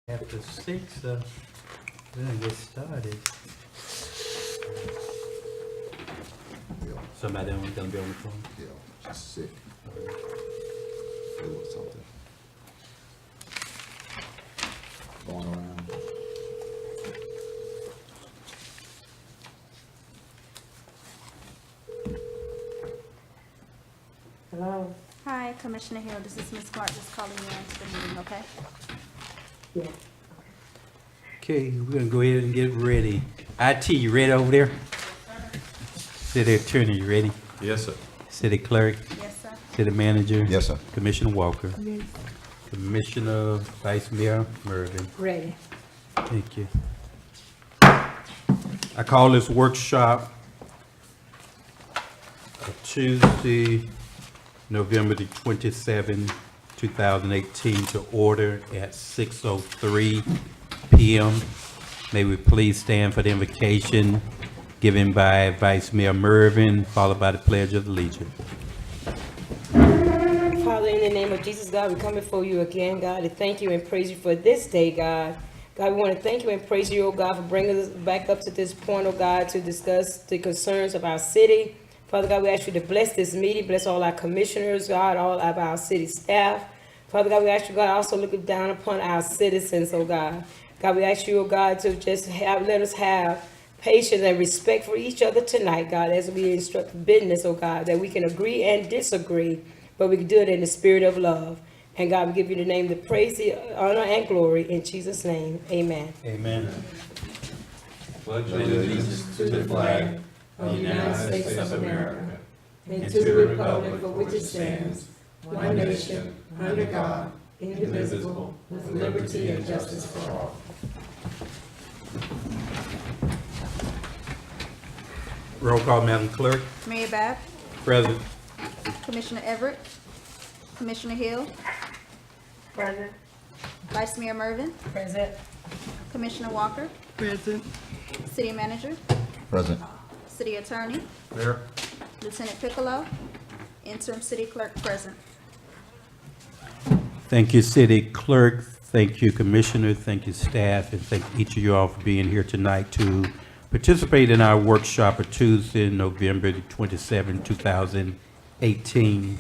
After 6, we're gonna get started. Somebody else gonna be on the phone? Yeah, she's sick. Flu or something. Going around. Hello? Hi, Commissioner Hill. This is Ms. Clark just calling you into the meeting, okay? Yeah. Okay, we're gonna go ahead and get ready. IT, you ready over there? City Attorney, you ready? Yes, sir. City Clerk, Yes, sir. City Manager? Yes, sir. Commissioner Walker? Commissioner Vice Mayor Mervin? Ready. Thank you. I call this workshop of Tuesday, November the 27th, 2018 to order at 6:03 PM. May we please stand for the invocation given by Vice Mayor Mervin, followed by the Pledge of Allegiance. Father, in the name of Jesus, God, we come before you again, God, to thank you and praise you for this day, God. God, we want to thank you and praise you, oh God, for bringing us back up to this point, oh God, to discuss the concerns of our city. Father God, we ask you to bless this meeting, bless all our commissioners, God, all of our city staff. Father God, we ask you, God, also look down upon our citizens, oh God. God, we ask you, oh God, to just let us have patience and respect for each other tonight, God, as we instruct business, oh God, that we can agree and disagree, but we can do it in the spirit of love. And God, we give you the name, the praise, the honor, and glory in Jesus' name. Amen. Amen. Pledge allegiance to the flag of the United States of America and to the republic for which it stands, one nation, under God, indivisible, with liberty and justice for all. Roll call, Madam Clerk. Mayor Bab, Present. Commissioner Everett, Commissioner Hill, Present. Vice Mayor Mervin, Present. Commissioner Walker, Present. City Manager, Present. City Attorney, Here. Lieutenant Piccolo, Interim City Clerk present. Thank you, City Clerk. Thank you, Commissioner. Thank you, staff, and thank each of you all for being here tonight to participate in our workshop of Tuesday, November the 27th, 2018.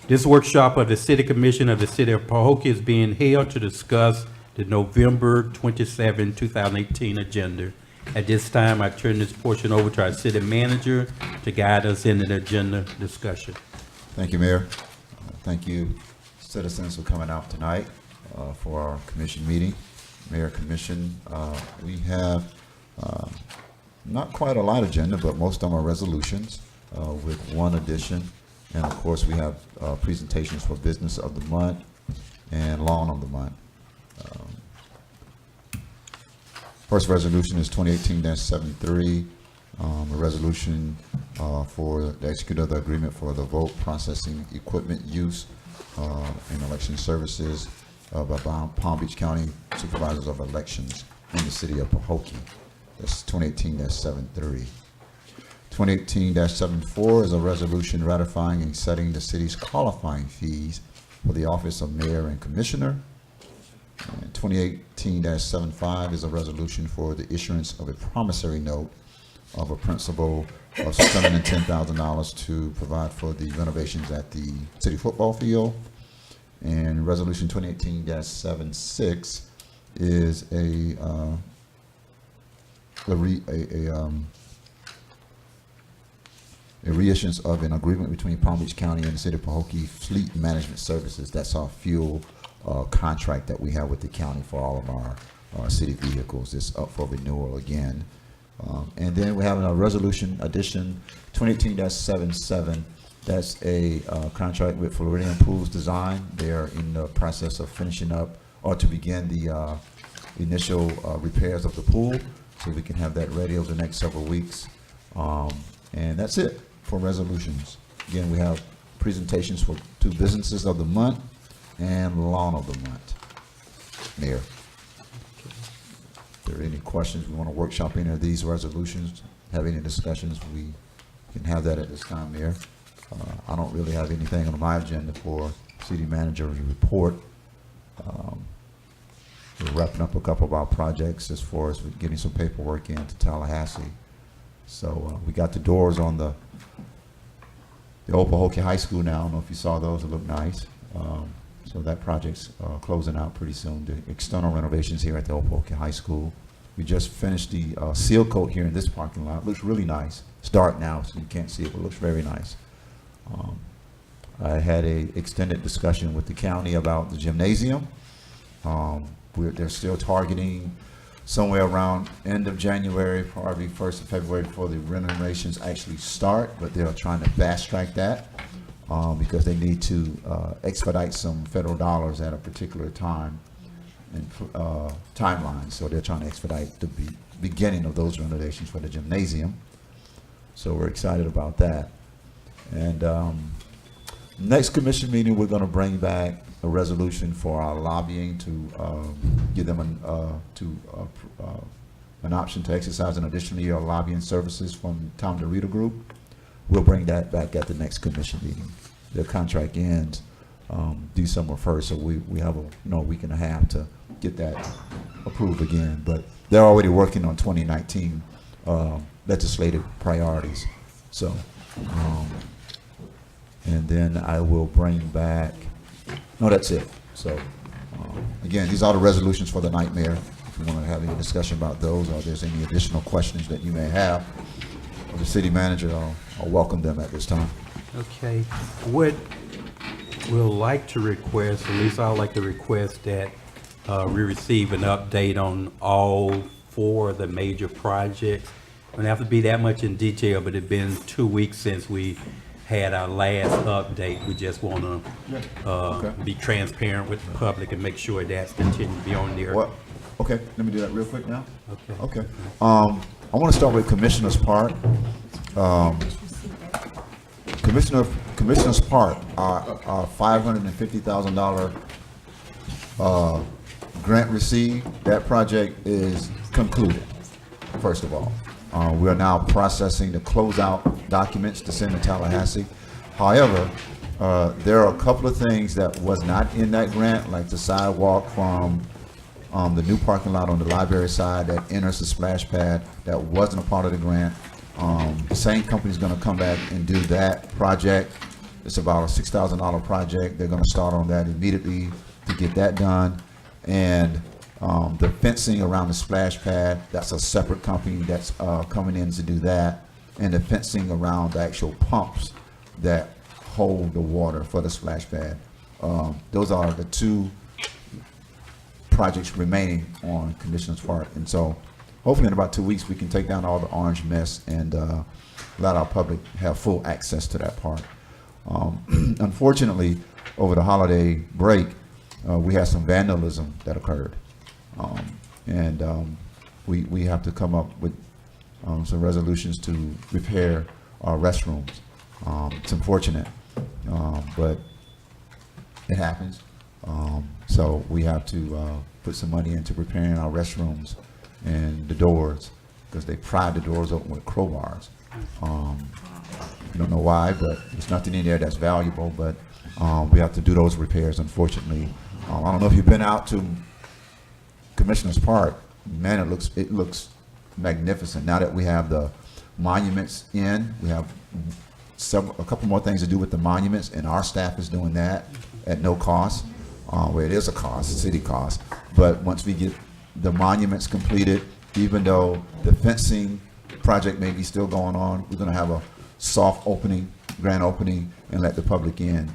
This workshop of the City Commission of the City of Pahokee is being held to discuss the November 27, 2018 agenda. At this time, I turn this portion over to our City Manager to guide us in the agenda discussion. Thank you, Mayor. Thank you, citizens, for coming out tonight for our commission meeting. Mayor Commission, we have not quite a light agenda, but most of them are resolutions with one addition. And of course, we have presentations for business of the month and lawn of the month. First resolution is 2018-73, a resolution for the execute of the agreement for the vote processing equipment use in election services by Palm Beach County Supervisors of Elections in the city of Pahokee. That's 2018-73. 2018-74 is a resolution ratifying and setting the city's qualifying fees for the office of mayor and commissioner. And 2018-75 is a resolution for the issuance of a promissory note of a principal of $610,000 to provide for the renovations at the city football field. And resolution 2018-76 is a reissuance of an agreement between Palm Beach County and the City of Pahokee Fleet Management Services. That's our fuel contract that we have with the county for all of our city vehicles. It's up for renewal again. And then we have a resolution addition 2018-77. That's a contract with Floridian Pools Design. They're in the process of finishing up or to begin the initial repairs of the pool, so we can have that ready over the next several weeks. And that's it for resolutions. Again, we have presentations for two businesses of the month and lawn of the month. Mayor, if there are any questions, we want to workshop any of these resolutions, have any discussions, we can have that at this time, Mayor. I don't really have anything on my agenda for city manager's report. We're wrapping up a couple of our projects as far as getting some paperwork into Tallahassee. So we got the doors on the old Pahokee High School now. I don't know if you saw those. It look nice. So that project's closing out pretty soon. The external renovations here at the old Pahokee High School. We just finished the seal coat here in this parking lot. It looks really nice. It's dark now, so you can't see it, but it looks very nice. I had a extended discussion with the county about the gymnasium. They're still targeting somewhere around end of January, probably 1st of February before the renovations actually start, but they're trying to fast track that because they need to expedite some federal dollars at a particular time and timeline. So they're trying to expedite the beginning of those renovations for the gymnasium. So we're excited about that. And next commission meeting, we're going to bring back a resolution for our lobbying to give them an option to exercise an additional year of lobbying services from Tom DeRita Group. We'll bring that back at the next commission meeting. Their contract ends December 1st, so we have a week and a half to get that approved again. But they're already working on 2019 legislative priorities. So, and then I will bring back. No, that's it. So, again, these are the resolutions for the nightmare. If you want to have any discussion about those, or if there's any additional questions that you may have of the city manager, I'll welcome them at this time. Okay. What we'll like to request, at least I'd like to request that we receive an update on all 4 of the major projects. It don't have to be that much in detail, but it's been 2 weeks since we had our last update. We just want to be transparent with the public and make sure that's continued to be on there. Well, okay, let me do that real quick now. Okay. Okay. I want to start with Commissioner's Park. Commissioner's Park, our $550,000 grant received. That project is concluded, first of all. We are now processing the closeout documents to send to Tallahassee. However, there are a couple of things that was not in that grant, like the sidewalk from the new parking lot on the library side that enters the splash pad. That wasn't a part of the grant. The same company's going to come back and do that project. It's about a $6,000 project. They're going to start on that immediately to get that done. And the fencing around the splash pad, that's a separate company that's coming in to do that. And the fencing around the actual pumps that hold the water for the splash pad. Those are the 2 projects remaining on Commissioner's Park. And so hopefully in about 2 weeks we can take down all the orange mess and let our public have full access to that park. Unfortunately, over the holiday break, we had some vandalism that occurred. We have to come up with some resolutions to repair our restrooms. It's unfortunate, but it happens. So we have to put some money into repairing our restrooms and the doors, because they pried the doors open with crowbars. I don't know why, but there's nothing in there that's valuable, but we have to do those repairs, unfortunately. I don't know if you've been out to Commissioner's Park. Man, it looks magnificent. Now that we have the monuments in, we have a couple more things to do with the monuments, and our staff is doing that at no cost. Well, it is a cost, city cost. But once we get the monuments completed, even though the fencing project may be still going on, we're going to have a soft opening, grand opening, and let the public in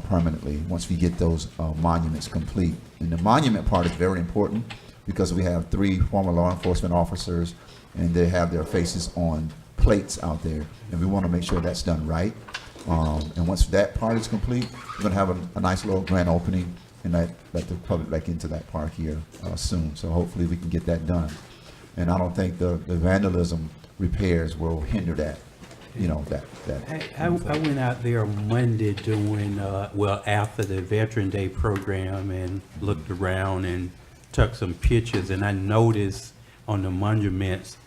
permanently once we get those monuments complete. And the monument part is very important because we have 3 former law enforcement officers, and they have their faces on plates out there, and we want to make sure that's done right. And once that part is complete, we're going to have a nice little grand opening and let the public back into that park here soon. So hopefully we can get that done. And I don't think the vandalism repairs will hinder that. I went out there Monday doing, after the Veteran Day program, and looked around and took some pictures, and I noticed on the monuments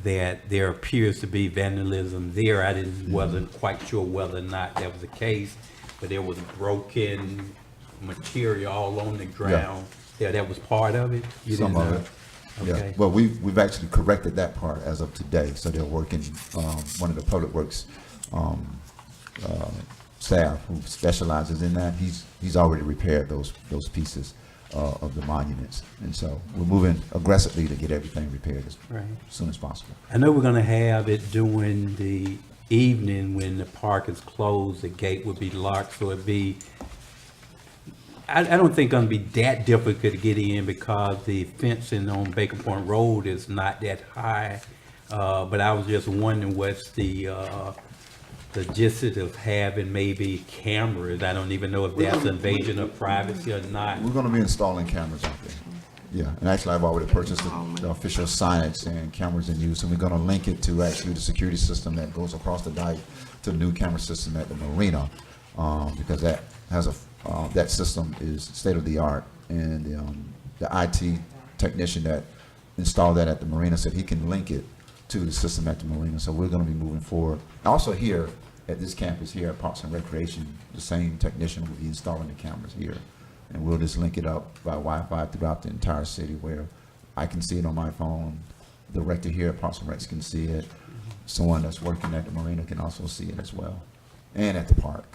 that there appears to be vandalism there. I wasn't quite sure whether or not that was the case, but there was broken material all on the ground. Yeah, that was part of it? You Some didn't of know? it. Yeah, Okay. well, we've actually corrected that part as of today, so they're working, one of the Public Works, staff who specializes in that, he's already repaired those pieces, of the monuments. And so we're moving aggressively to get everything repaired as Right. soon as possible. I know we're gonna have it during the evening when the park is closed, the gate would be locked, so it'd be, I don't think gonna be that difficult to get in because the fencing on Bacon Point Road is not that high. But I was just wondering what's the gist of having maybe cameras. I don't even know if that's invasion of privacy or not. We're gonna be installing cameras out there. Yeah, and actually I've already purchased the official signage and cameras in use, and we're gonna link it to actually the security system that goes across the dike to the new camera system at the marina, because that has that system is state of the art, and the IT technician that installed that at the marina said he can link it to the system at the marina, so we're gonna be moving forward. Also here, at this campus here at Parks and Recreation, the same technician will be installing the cameras here. And we'll just link it up by Wi-Fi throughout the entire city where I can see it on my phone, the director here at Parks and Recs can see it, someone that's working at the marina can also see it as well, and at the park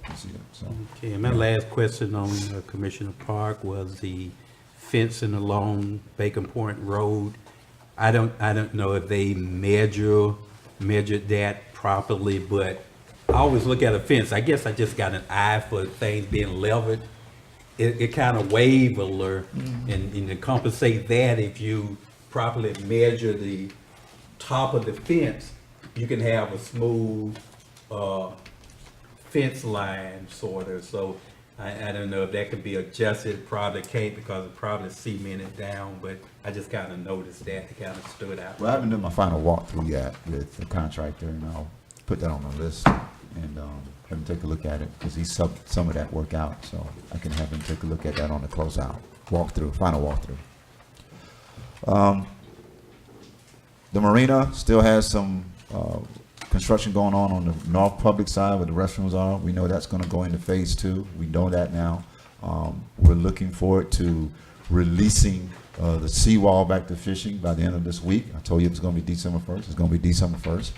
can see it, so. Okay, and my last question on Commissioner Park was the fencing along Bacon Point Road. I don't know if they measured that properly, but I always look at a fence. I guess I just got an eye for things being levered. It kind of waver, and to compensate that, if you properly measure the top of the fence, you can have a smooth fence line sort of. So I don't know if that could be adjusted, probably can't because it probably cemented down, but I just kind of noticed that. It kind of stood out. Well, I haven't done my final walkthrough yet with the contractor, and I'll put that on the list and have him take a look at it, because he subbed some of that work out, so I can have him take a look at that on the closeout final walkthrough. The marina still has some construction going on the north public side where the restrooms are. We know that's going to go into phase 2. We know that now. We're looking forward to releasing the seawall back to fishing by the end of this week. I told you it was going to be December 1st. It's going to be December 1st.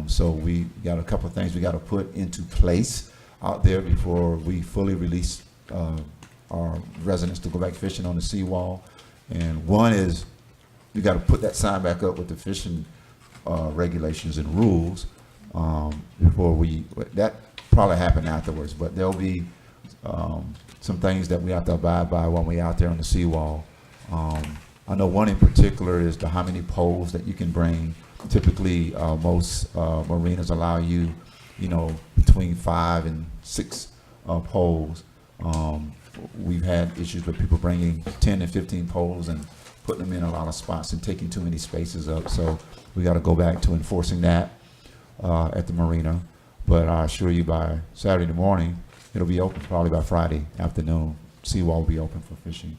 So we got a couple of things we got to put into place out there before we fully release our residents to go back fishing on the seawall. And one is we got to put that sign back up with the fishing regulations and rules before that probably happen afterwards, but there'll be some things that we have to abide by when we're out there on the seawall. I know one in particular is how many poles that you can bring. Typically, most marinas allow you, between 5 and 6 poles. We've had issues with people bringing 10 and 15 poles and putting them in a lot of spots and taking too many spaces up. So we got to go back to enforcing that at the marina. But I assure you, by Saturday morning, it'll be open. Probably by Friday afternoon, seawall will be open for fishing.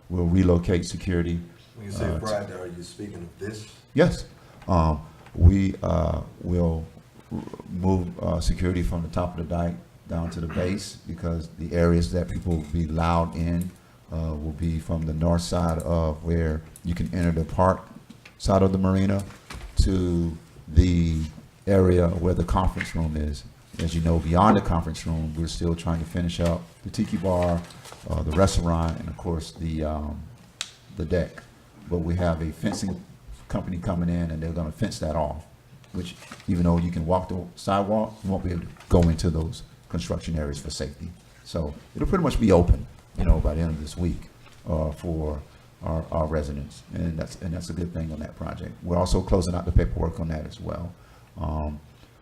We'll relocate security. When you say Friday, are you speaking of this? Yes. We will move security from the top of the dike down to the base, because the areas that people will be allowed in will be from the north side of where you can enter the park side of the marina to the area where the conference room is. As you know, beyond the conference room, we're still trying to finish up the tiki bar, the restaurant, and of course the deck. But we have a fencing company coming in, and they're going to fence that off, which even though you can walk the sidewalk, you won't be able to go into those construction areas for safety. So it'll pretty much be open, by the end of this week for our residents, and that's a good thing on that project. We're also closing out the paperwork on that as well.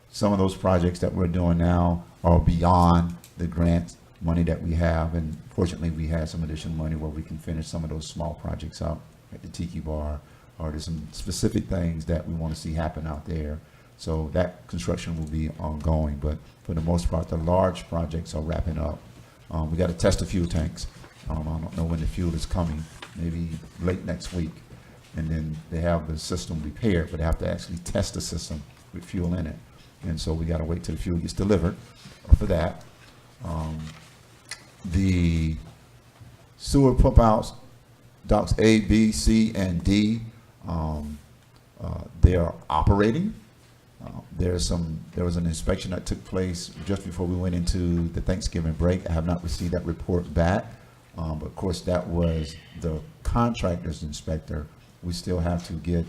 Some of those projects that we're doing now are beyond the grant money that we have, and fortunately we had some additional money where we can finish some of those small projects up at the tiki bar, or there's some specific things that we want to see happen out there. So that construction will be ongoing, but for the most part, the large projects are wrapping up. We got to test the fuel tanks. I don't know when the fuel is coming, maybe late next week. And then they have the system repaired, but they have to actually test the system with fuel in it. And so we got to wait till the fuel gets delivered for that. The sewer pump outs, docks A, B, C, and D, they are operating. There was an inspection that took place just before we went into the Thanksgiving break. I have not received that report back, but of course that was the contractor's inspector. We still have to get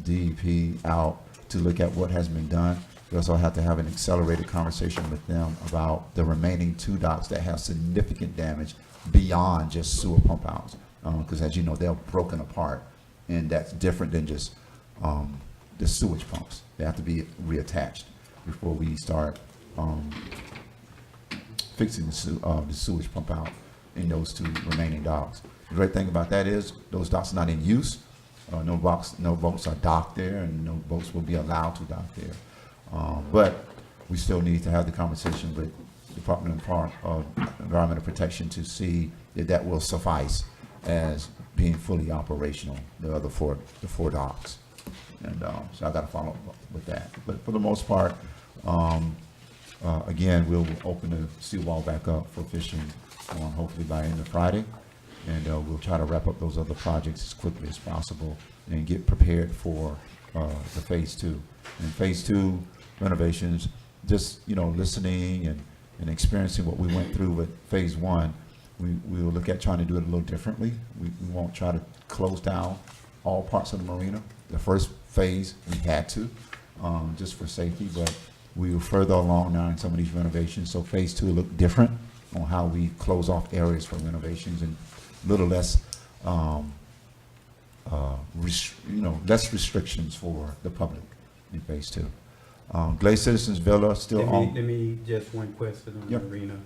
DEP out to look at what has been done. We also have to have an accelerated conversation with them about the remaining 2 docks that have significant damage beyond just sewer pump outs, because as you know, they're broken apart, and that's different than just the sewage pumps. They have to be reattached before we start fixing the sewage pump out in those 2 remaining docks. The great thing about that is those docks are not in use. No boats are docked there, and no boats will be allowed to dock there. But we still need to have the conversation with Department of Environmental Protection to see if that will suffice as being fully operational, the 4 docks. And so I got to follow up with that. But for the most part, again, we'll open the seawall back up for fishing hopefully by end of Friday. And we'll try to wrap up those other projects as quickly as possible and get prepared for the phase 2. And phase 2 renovations, just, listening and experiencing what we went through with phase 1, we will look at trying to do it a little differently. We won't try to close down all parts of the marina. The first phase, we had to, just for safety, but we were further along now in some of these renovations. So phase 2 will look different on how we close off areas for renovations, and a little less, less restrictions for the public in phase 2. Glade Citizens Villa still on. Let me just one question on the marina.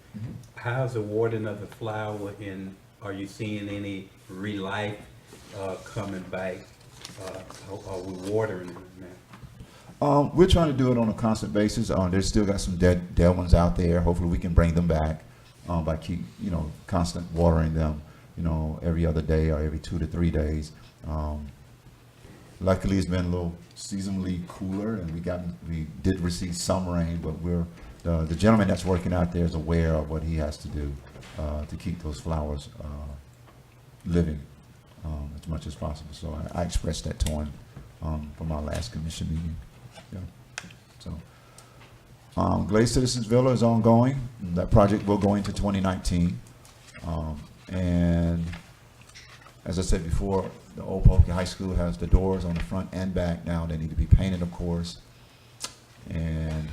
How's the watering of the flower, and are you seeing any relife coming back? Are we watering them now? We're trying to do it on a constant basis. There's still got some dead ones out there. Hopefully we can bring them back by constant watering them, every other day or every 2 to 3 days. Luckily, it's been a little seasonally cooler, and we did receive some rain, but the gentleman that's working out there is aware of what he has to do to keep those flowers living as much as possible. So I expressed that to him from our last commission meeting. Yeah. So Glade Citizens Villa is ongoing. That project will go into 2019. And as I said before, the old Pahokee High School has the doors on the front and back now. They need to be painted, of course. And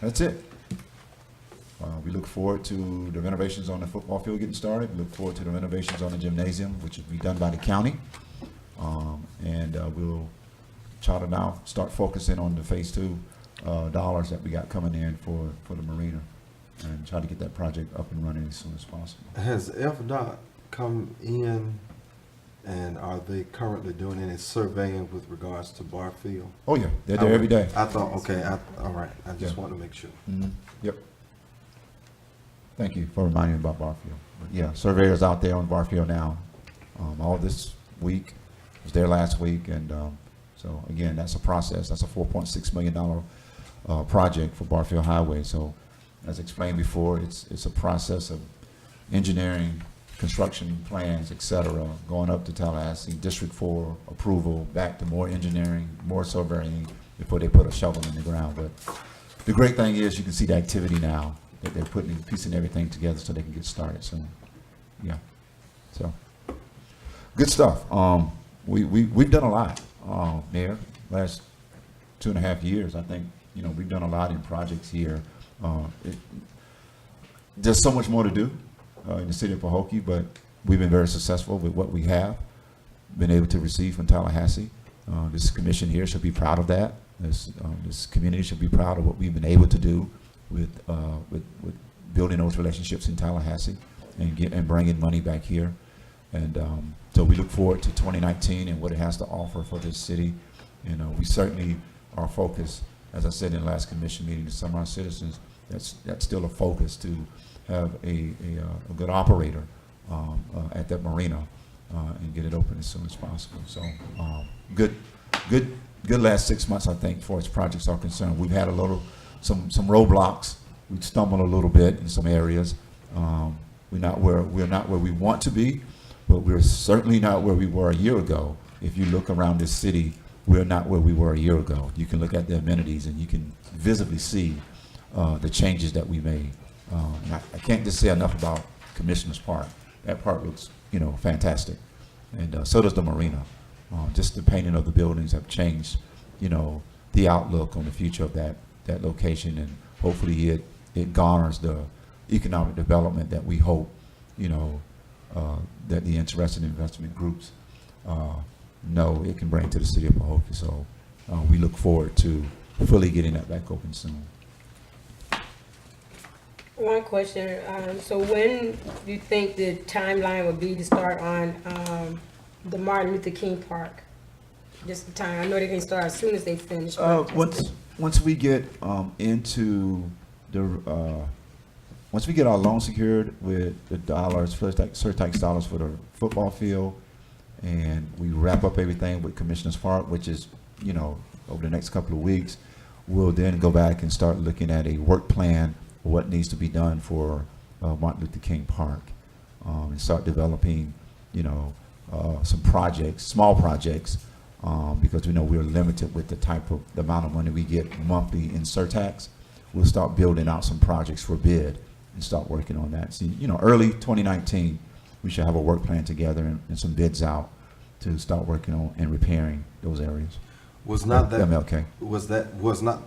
that's it. We look forward to the renovations on the football field getting started. We look forward to the renovations on the gymnasium, which will be done by the county. And we'll try to now start focusing on the phase 2 dollars that we got coming in for the marina, and try to get that project up and running as soon as possible. Has FDOT come in, and are they currently doing any surveying with regards to Barfield? Oh yeah, they're there every day. I thought, okay, all right, I just Yeah. want to make sure. Yep. Thank you for reminding me about Barfield. But yeah, surveyors out there on Barfield now, all this week, was there last week, and so again, that's a process. That's a $4.6 million project for Barfield Highway. So as explained before, it's a process of engineering, construction plans, et cetera, going up to Tallahassee, District 4 approval, back to more engineering, more surveying before they put a shovel in the ground. But the great thing is you can see the activity now, that they're piecing everything together so they can get started soon. Yeah. So good stuff. We've done a lot, Mayor. Last 2.5 years, I think, we've done a lot in projects here. There's so much more to do in the city of Pahokee, but we've been very successful with what we have been able to receive from Tallahassee. This commission here should be proud of that. This community should be proud of what we've been able to do with building those relationships in Tallahassee and bringing money back here. And so we look forward to 2019 and what it has to offer for this city. We certainly are focused, as I said in the last commission meeting, to some of our citizens, that's still a focus to have a good operator at that marina and get it open as soon as possible. So good last 6 months, I think, as far as projects are concerned. We've had some roadblocks. We've stumbled a little bit in some areas, We're not where we want to be, but we're certainly not where we were a year ago. If you look around this city, we're not where we were a year ago. You can look at the amenities and you can visibly see the changes that we made. And I can't just say enough about Commissioner's Park. That park looks, fantastic, and so does the marina. Just the painting of the buildings have changed, the outlook on the future of that location, and hopefully it garners the economic development that we hope, that the interested investment groups know it can bring to the city of Pahokee. So we look forward to fully getting that back open soon. One question, so when do you think the timeline would be to start on the Martin Luther King Park? Just the time, I know they can start as soon as they finish. but just- Once we get into the once we get our loan secured with the dollars, surtax dollars for the football field, and we wrap up everything with Commissioner's Park, which is over the next couple of weeks, we'll then go back and start looking at a work plan for what needs to be done for Martin Luther King Park, and start developing some projects, small projects, because we know we're limited with the amount of money we get monthly in surtax. We'll start building out some projects for bid and start working on that. See, early 2019, we should have a work plan together and some bids out to start working on and repairing those areas. Was not that MLK. was not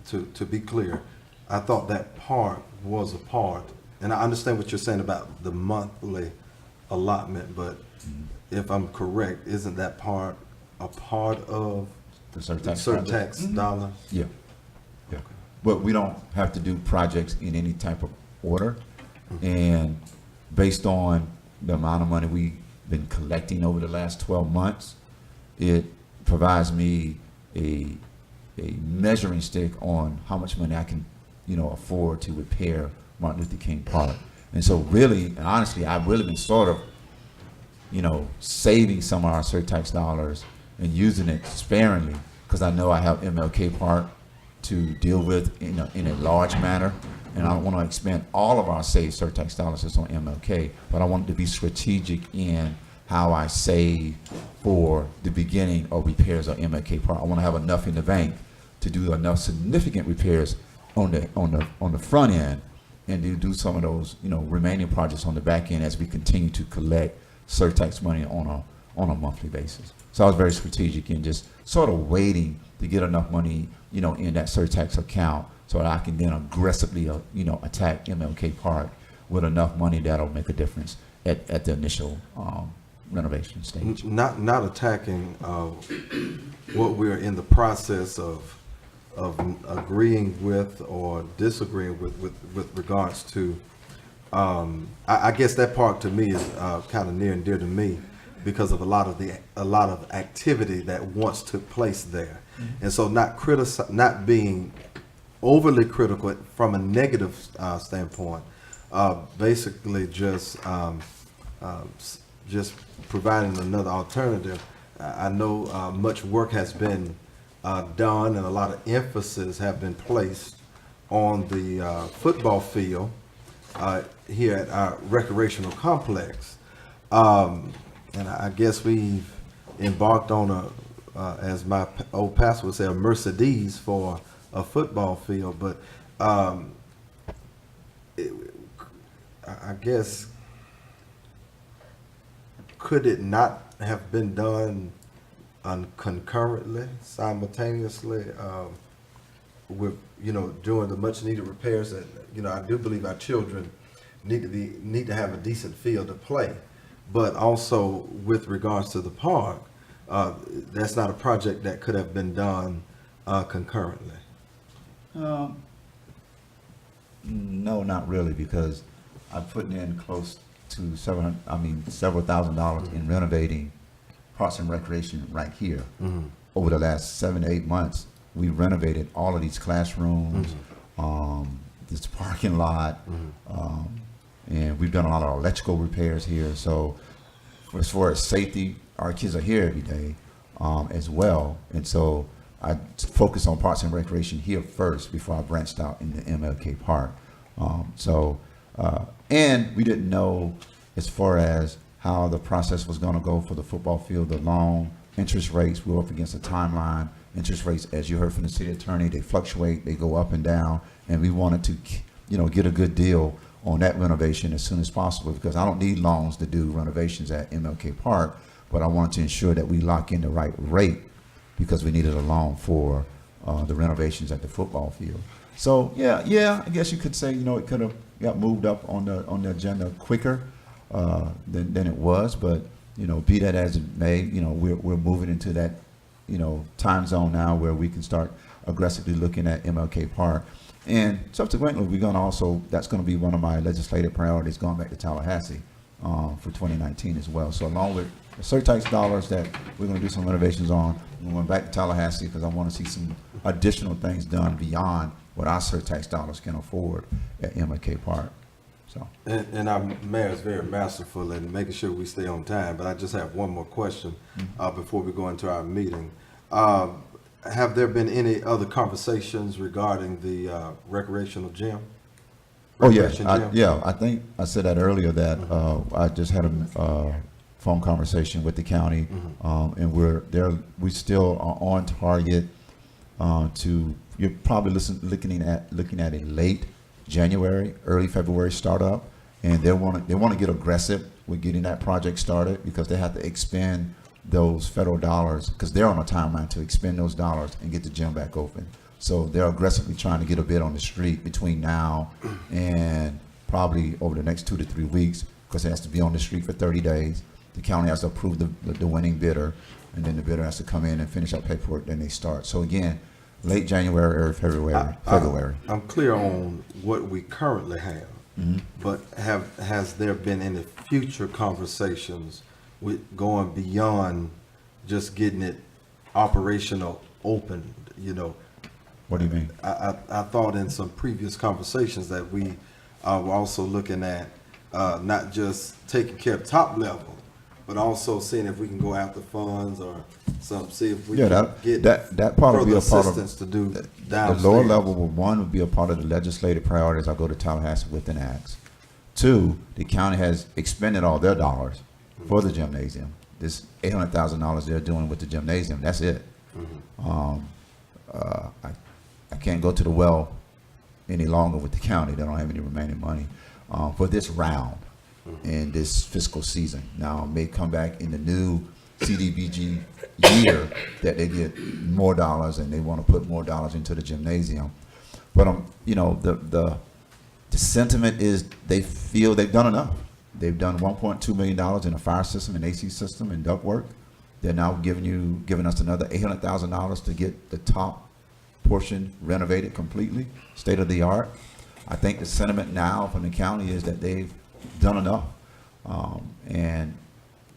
to be clear, I thought that part was a part, and I understand what you're saying about the monthly allotment, but if I'm correct, isn't that part a part of The surtax. surtax dollars? Yeah. Yeah. But we don't have to do projects in any type of order. And based on the amount of money we've been collecting over the last 12 months, it provides me a measuring stick on how much money I can, afford to repair Martin Luther King Park. And so really, and honestly, I've really been sort of, saving some of our surtax dollars and using it sparingly, because I know I have MLK Park to deal with in a large manner, and I don't want to expend all of our saved surtax dollars just on MLK, but I want it to be strategic in how I save for the beginning of repairs of MLK Park. I want to have enough in the bank to do enough significant repairs on the front end, and to do some of those remaining projects on the back end as we continue to collect surtax money on a monthly basis. So I was very strategic in just sort of waiting to get enough money, in that surtax account, so that I can then aggressively, attack MLK Park with enough money that'll make a difference at the initial renovation stage. Not attacking what we're in the process of agreeing with or disagreeing with regards to. I guess that part to me is kind of near and dear to me, because of a lot of activity that once took place there, and so not being overly critical from a negative standpoint, basically just providing another alternative. I know much work has been done, and a lot of emphasis have been placed on the football field here at our recreational complex. And I guess we've embarked on as my old pastor would say, a Mercedes for a football field. But I guess, could it not have been done concurrently, simultaneously, with doing the much needed repairs that I do believe our children need to have a decent field to play, but also with regards to the park, that's not a project that could have been done concurrently. No, not really, because I'm putting in close to several $1,000s in renovating Parks and Recreation right here. Mm-hmm. Over the last 7 to 8 months, we renovated all of these classrooms, this parking lot, and we've done a lot of electrical repairs here. So as far as safety, our kids are here every day as well. And so I focused on Parks and Recreation here first before I branched out into MLK Park. So And we didn't know as far as how the process was going to go for the football field, the loan, interest rates. We were up against a timeline. Interest rates, as you heard from the city attorney, they fluctuate, they go up and down, and we wanted to, get a good deal on that renovation as soon as possible, because I don't need loans to do renovations at MLK Park, but I wanted to ensure that we lock in the right rate because we needed a loan for the renovations at the football field. So yeah, I guess you could say, it could have got moved up on the agenda quicker than it was, but be that as it may, we're moving into that time zone now where we can start aggressively looking at MLK Park. And subsequently, we're going to also, that's going to be one of my legislative priorities going back to Tallahassee for 2019 as well. So along with the surtax dollars that we're going to do some renovations on, we're going back to Tallahassee because I want to see some additional things done beyond what our surtax dollars can afford at MLK Park. So. And our mayor is very masterful in making sure we stay on time, but I just have one more question before we go into our meeting. Have there been any other conversations regarding the recreational gym? Oh, Recreation gym? I think I said that earlier that I just had a phone conversation with the county, and we still are on target to, you're probably looking at a late January, early February startup, and they want to get aggressive with getting that project started because they have to expend those federal dollars because they're on a timeline to expend those dollars and get the gym back open. So they're aggressively trying to get a bid on the street between now and probably over the next 2 to 3 weeks because it has to be on the street for 30 days. The county has to approve the winning bidder, and then the bidder has to come in and finish up paperwork, then they start. So again, late January, early February. I'm clear on what we currently have, but has there been any future conversations with going beyond just getting it operational opened? What do you mean? I thought in some previous conversations that we were also looking at not just taking care of top level, but also seeing if we can go after funds or see if we can get that part would be further a part of assistance to do the downstairs. lower level. One would be a part of the legislative priorities I go to Tallahassee with and ask. 2, the county has expended all their dollars for the gymnasium. This $800,000 they're doing with the gymnasium, that's it. I can't go to the well any longer with the county. They don't have any remaining money for this round in this fiscal season. Now, it may come back in the new CDBG year that they get more dollars and they want to put more dollars into the gymnasium. But the sentiment is they feel they've done enough. They've done $1.2 million in a fire system, an AC system, and ductwork. They're now giving us another $800,000 to get the top portion renovated completely, state of the art. I think the sentiment now from the county is that they've done enough, and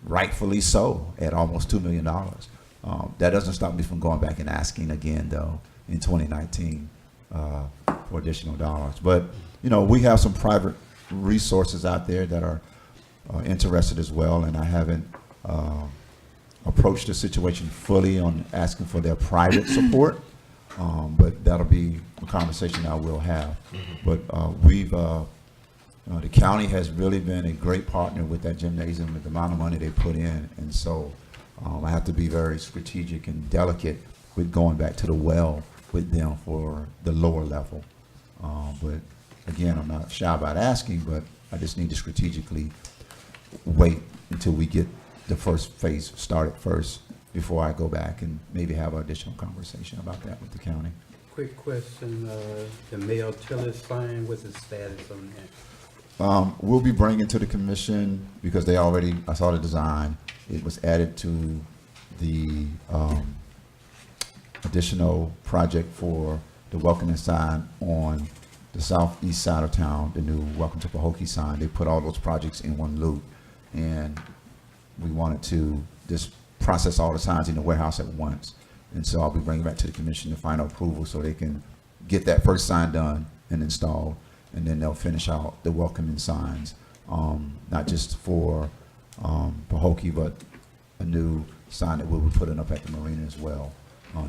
rightfully so at almost $2 million. That doesn't stop me from going back and asking again, though, in 2019 for additional dollars. But, we have some private resources out there that are interested as well, and I haven't approached the situation fully on asking for their private support, but that'll be a conversation I will have. But the county has really been a great partner with that gymnasium with the amount of money they put in, and so I have to be very strategic and delicate with going back to the well with them for the lower level. But again, I'm not shy about asking, but I just need to strategically wait until we get the first phase started first before I go back and maybe have an additional conversation about that with the county. Quick question, the mail tiller sign, what's the status on that? We'll be bringing to the commission because I saw the design. It was added to the additional project for the welcoming sign on the southeast side of town, the new Welcome to Pahokee sign. They put all those projects in one loop, and we wanted to just process all the signs in the warehouse at once. And so I'll be bringing back to the commission the final approval so they can get that first sign done and installed, and then they'll finish out the welcoming signs, not just for Pahokee, but a new sign that we'll be putting up at the marina as well,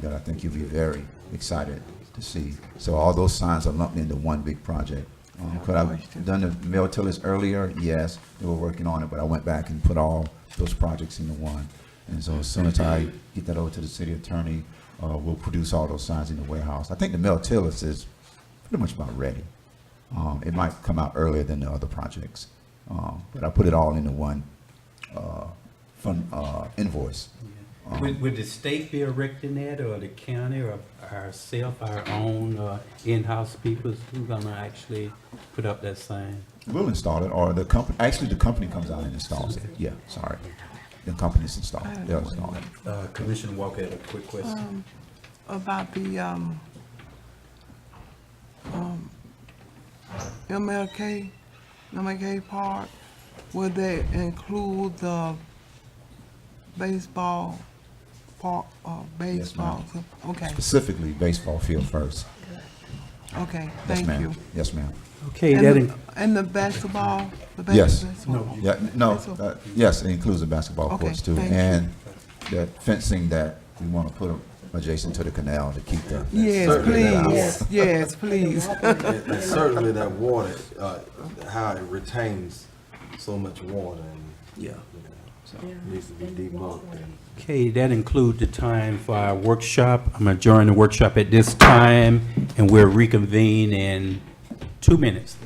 that I think you'll be very excited to see. So all those signs are lumped into one big project, Could I have done the mill tillers earlier? Yes, they were working on it, but I went back and put all those projects into one. And so as soon as I get that over to the city attorney, we'll produce all those signs in the warehouse. I think the mill tillers is pretty much about ready. It might come out earlier than the other projects, but I put it all into one invoice. Would the state be erecting that, or the county, or ourselves, our own in-house people who gonna actually put up that sign? We'll install it, or the company, actually the company comes out and installs it. Yeah, sorry. The company's installed, they'll install it. Commissioner Walker had a quick question. About the, MLK Park, will they include the baseball park, baseball? Okay, Specifically baseball field first. okay, Yes, thank ma'am. you. Yes, ma'am. Okay, And the basketball? The Yes. basketball? Yeah, no, yes, it includes the basketball Okay, courts too. thank you. And the fencing that we want to put adjacent to the canal to keep the. Yes, Certainly that please, yes, please. And certainly that water, how it retains so much water and, Yeah. so it needs to be debunked. Okay, that includes the time for our workshop. I'm adjourning the workshop at this time, and we'll reconvene in 2 minutes.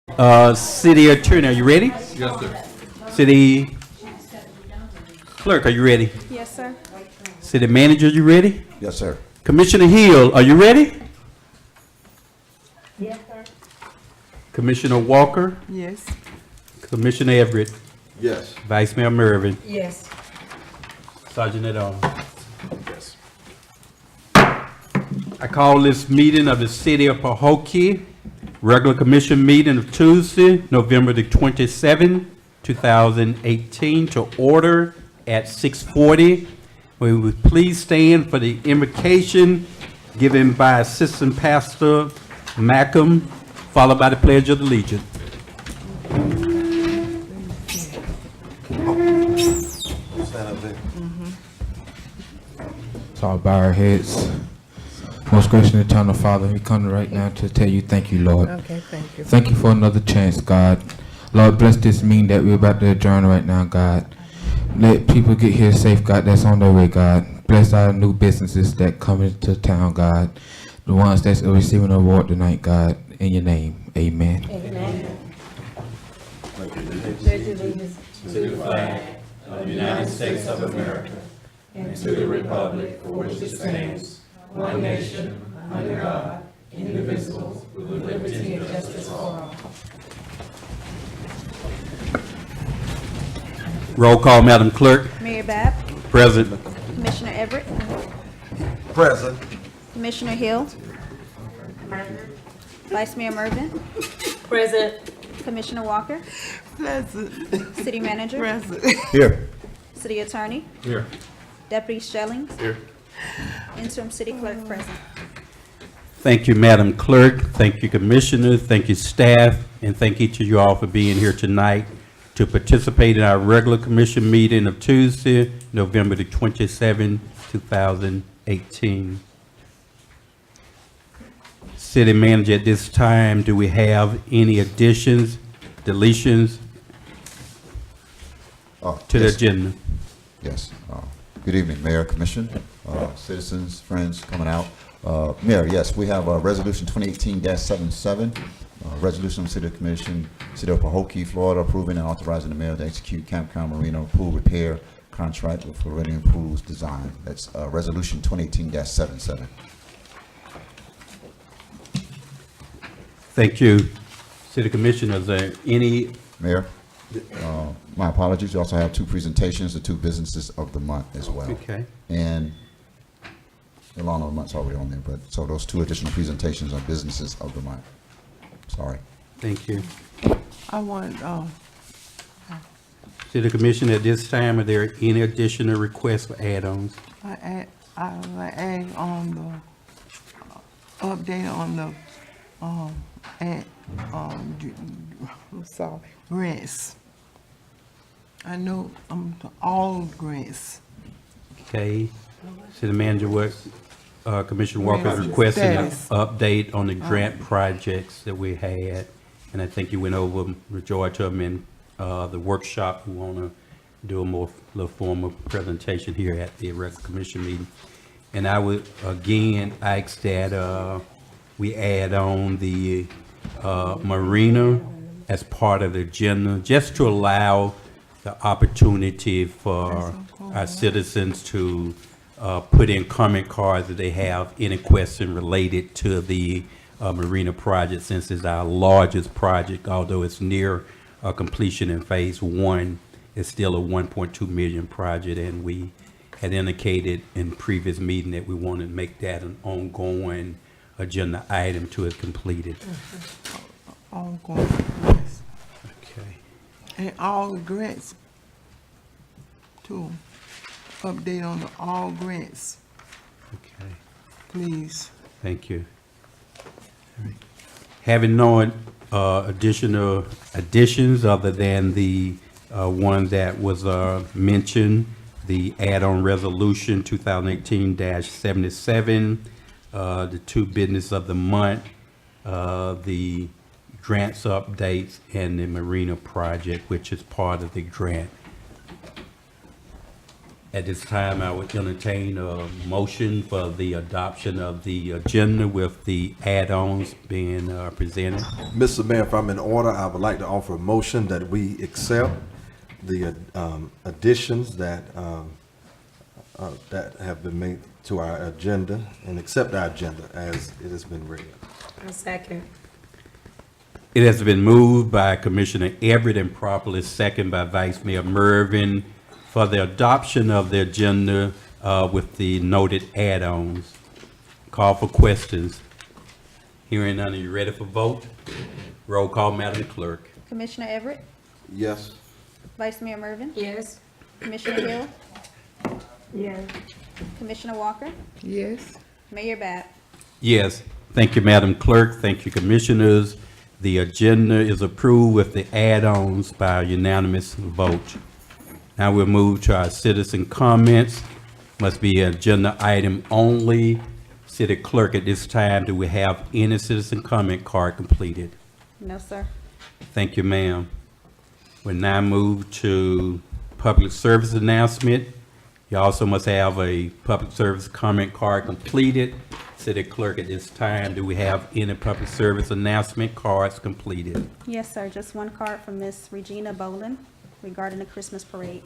City Attorney, are you ready? Yes, sir. City Clerk, are you ready? Yes, sir. City Manager, you ready? Yes, sir. Commissioner Hill, are you ready? Yes, sir. Commissioner Walker, Yes. Commissioner Everett, Yes. Vice Mayor Mervin, Yes. Sergeant at Arms. I call this meeting of the City of Pahokee, regular commission meeting of Tuesday, November the 27th, 2018, to order at 6:40. We would please stand for the invocation given by Assistant Pastor Malcolm, followed by the Pledge of Allegiance. Stand up there. So I'll bow our heads. Most gracious and eternal Father, we come right now to tell you thank you, Lord. Okay, thank you. Thank you for another chance, God. Lord, bless this meeting that we're about to adjourn right now, God. Let people get here safe, God, that's on their way, God. Bless our new businesses that come into town, God. The ones that's receiving an award tonight, God. In your name, amen. Amen. Roll call, Madam Clerk. Mayor Bab, Present. Commissioner Everett, Present. Commissioner Hill, Vice Mayor Mervin, Present. Commissioner Walker, Present. City Manager, Present. Here. City Attorney, Here. Deputy Stellings, Here. Interim City Clerk present. Thank you, Madam Clerk. Thank you, Commissioner. Thank you, staff. And thank each of you all for being here tonight to participate in our regular commission meeting of Tuesday, November the 27th, 2018. City Manager, at this time, do we have any additions, deletions to the Yes. agenda? Yes. Good evening, Mayor, Commission, citizens, friends coming out. Mayor, yes, we have Resolution 2018-77, resolution of the City Commission, City of Pahokee, Florida, approving and authorizing the mayor to execute Campground Marina pool repair contract with Floridian Pools Design. That's Resolution 2018-77. Thank you. City Commissioner, is there any, Mayor, my apologies. You also have two presentations, the two businesses of the month as well. okay. And the lawn of the month's already on there, but so those two additional presentations are businesses of the month. Sorry. Thank you. I want, City Commissioner, at this time, are there any additional requests for add-ons? I add on the update on the, I'm sorry, grants. I know, all grants. Okay. City Manager, what, Commissioner Walker is requesting an Status. update on the grant projects that we had. And I think you went over majority of them in, the workshop. We want to do a little formal presentation here at the regular commission meeting. And I would, again, ask that, we add on the, marina as part of the agenda, just to allow the opportunity for our citizens to put in comment cards if they have any question related to the marina project, since it's our largest project, although it's near completion in phase one. It's still a 1.2 million project, and we had indicated in previous meeting that we want to make that an ongoing agenda item till it's completed. All grants. Okay. And all grants, too. Update on the all grants, Okay. please. Thank you. All right. Having no additional additions other than the one that was mentioned, the add-on resolution 2018-77, the two business of the month, the grants updates, and the marina project, which is part of the grant. At this time, I would entertain a motion for the adoption of the agenda with the add-ons being presented. Mr. Mayor, if I'm in order, I would like to offer a motion that we accept the additions that have been made to our agenda and accept our agenda as it has been read. A second. It has been moved by Commissioner Everett and properly seconded by Vice Mayor Mervin for the adoption of the agenda with the noted add-ons. Call for questions. Hearing none, are you ready for vote? Roll call, Madam Clerk. Commissioner Everett, Yes. Vice Mayor Mervin, Yes. Commissioner Hill, Yes. Commissioner Walker, Yes. Mayor Bab. Yes. Thank you, Madam Clerk. Thank you, Commissioners. The agenda is approved with the add-ons by unanimous vote. Now we'll move to our citizen comments. Must be agenda item only. City Clerk, at this time, do we have any citizen comment card completed? No, sir. Thank you, ma'am. We'll now move to public service announcement. You also must have a public service comment card completed. City Clerk, at this time, do we have any public service announcement cards completed? Yes, sir. Just one card from Miss Regina Bolin regarding the Christmas parade.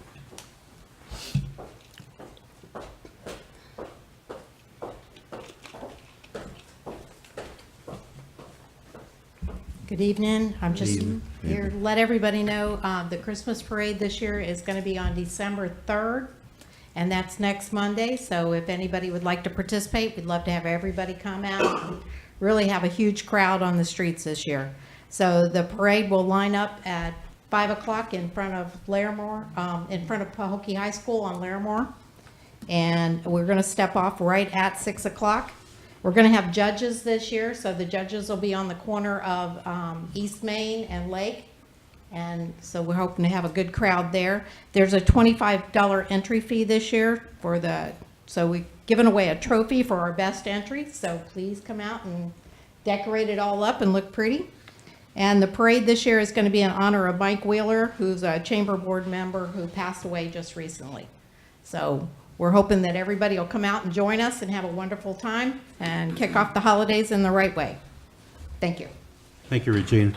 Good evening. I'm just here to let everybody know the Christmas parade this year is going to be on December 3rd, and that's next Monday. So if anybody would like to participate, we'd love to have everybody come out and really have a huge crowd on the streets this year. So the parade will line up at 5 o'clock in front of Larimore, in front of Pahokee High School on Larimore. And we're going to step off right at 6 o'clock. We're going to have judges this year, so the judges will be on the corner of East Main and Lake. And so we're hoping to have a good crowd there. There's a $25 entry fee this year for so we've given away a trophy for our best entry. So please come out and decorate it all up and look pretty. And the parade this year is going to be in honor of Mike Wheeler, who's a chamber board member who passed away just recently. So we're hoping that everybody will come out and join us and have a wonderful time and kick off the holidays in the right way. Thank you. Thank you, Regina.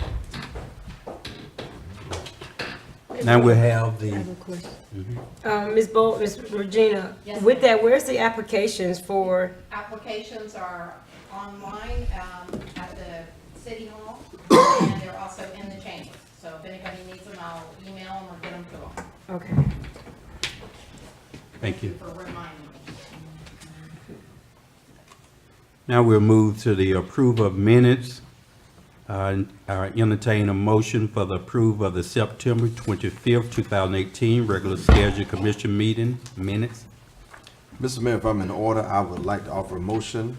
Now we'll have the, Ms. Regina, Yes, with that, where's the applications for? Applications are online at the City Hall, and they're also in the chambers. So if anybody needs them, I'll email them or get them to them. Okay. thank you. For reminding me. Now we'll move to the approval of minutes. I entertain a motion for the approval of the September 25th, 2018 regular scheduled commission meeting minutes. Mr. Mayor, if I'm in order, I would like to offer a motion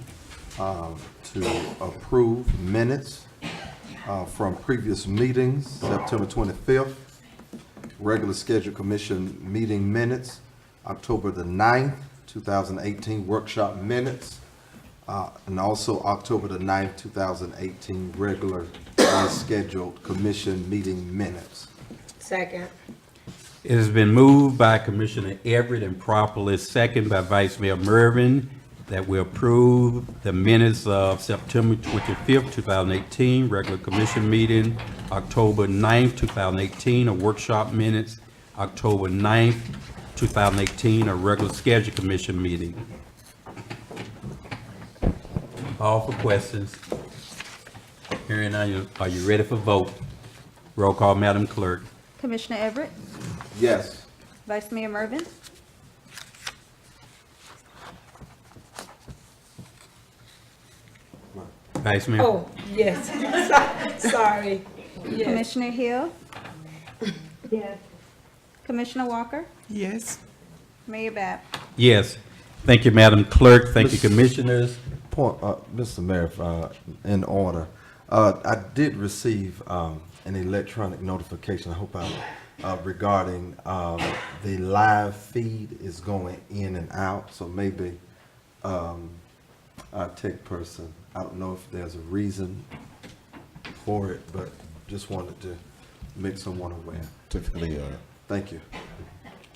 to approve minutes from previous meetings, September 25th, regular scheduled commission meeting minutes, October the 9th, 2018 workshop minutes, and also October the 9th, 2018 regular scheduled commission meeting minutes. Second. It has been moved by Commissioner Everett and properly seconded by Vice Mayor Mervin that we approve the minutes of September 25th, 2018, regular commission meeting, October 9th, 2018, a workshop minutes, October 9th, 2018, a regular scheduled commission meeting. All for questions. Hearing none, are you ready for vote? Roll call, Madam Clerk. Commissioner Everett, Yes. Vice Mayor Mervin, Vice Mayor? Oh, yes. Sorry. Yes. Commissioner Hill, Yes. Commissioner Walker, Yes. Mayor Bab. Yes. Thank you, Madam Clerk. Thank you, Commissioners. Point, Mr. Mayor, if, in order, I did receive an electronic notification, I hope regarding the live feed is going in and out, so maybe our tech person, I don't know if there's a reason for it, but just wanted to make someone aware. Typically, Thank you.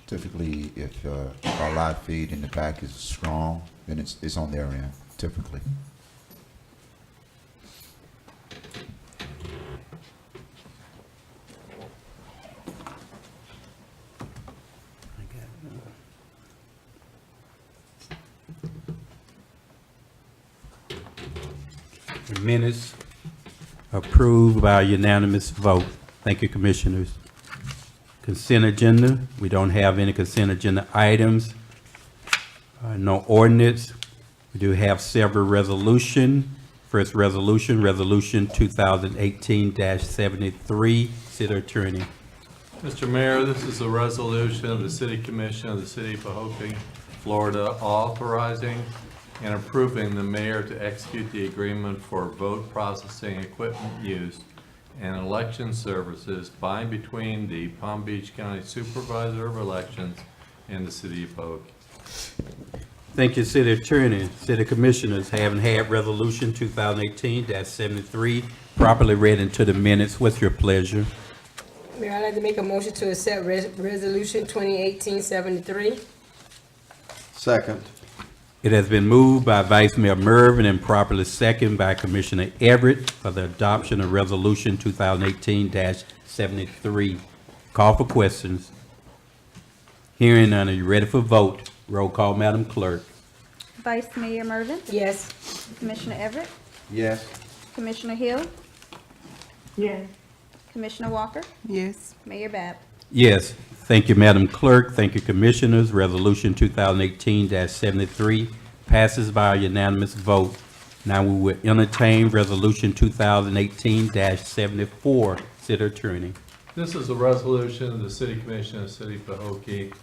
Typically, if our live feed in the back is strong, then it's on their end, typically. The minutes approved by unanimous vote. Thank you, Commissioners. Consent agenda, we don't have any consent agenda items. No ordinance. We do have several resolution. First resolution, Resolution 2018-73. City Attorney. Mr. Mayor, this is a resolution of the City Commission of the City of Pahokee, Florida, authorizing and approving the mayor to execute the agreement for vote processing equipment use and election services by and between the Palm Beach County Supervisor of Elections and the City of Pahokee. Thank you, City Attorney. City Commissioners, having had Resolution 2018-73 properly read into the minutes, what's your pleasure? Mayor, I'd like to make a motion to accept Resolution 2018-73. Second. It has been moved by Vice Mayor Mervin and properly seconded by Commissioner Everett for the adoption of Resolution 2018-73. Call for questions. Hearing none, are you ready for vote? Roll call, Madam Clerk. Vice Mayor Mervin, Yes. Commissioner Everett, Yes. Commissioner Hill, Yes. Commissioner Walker, Yes. Mayor Bab. Yes. Thank you, Madam Clerk. Thank you, Commissioners. Resolution 2018-73 passes by a unanimous vote. Now we will entertain Resolution 2018-74. City Attorney. This is a resolution of the City Commission of the City of Pahokee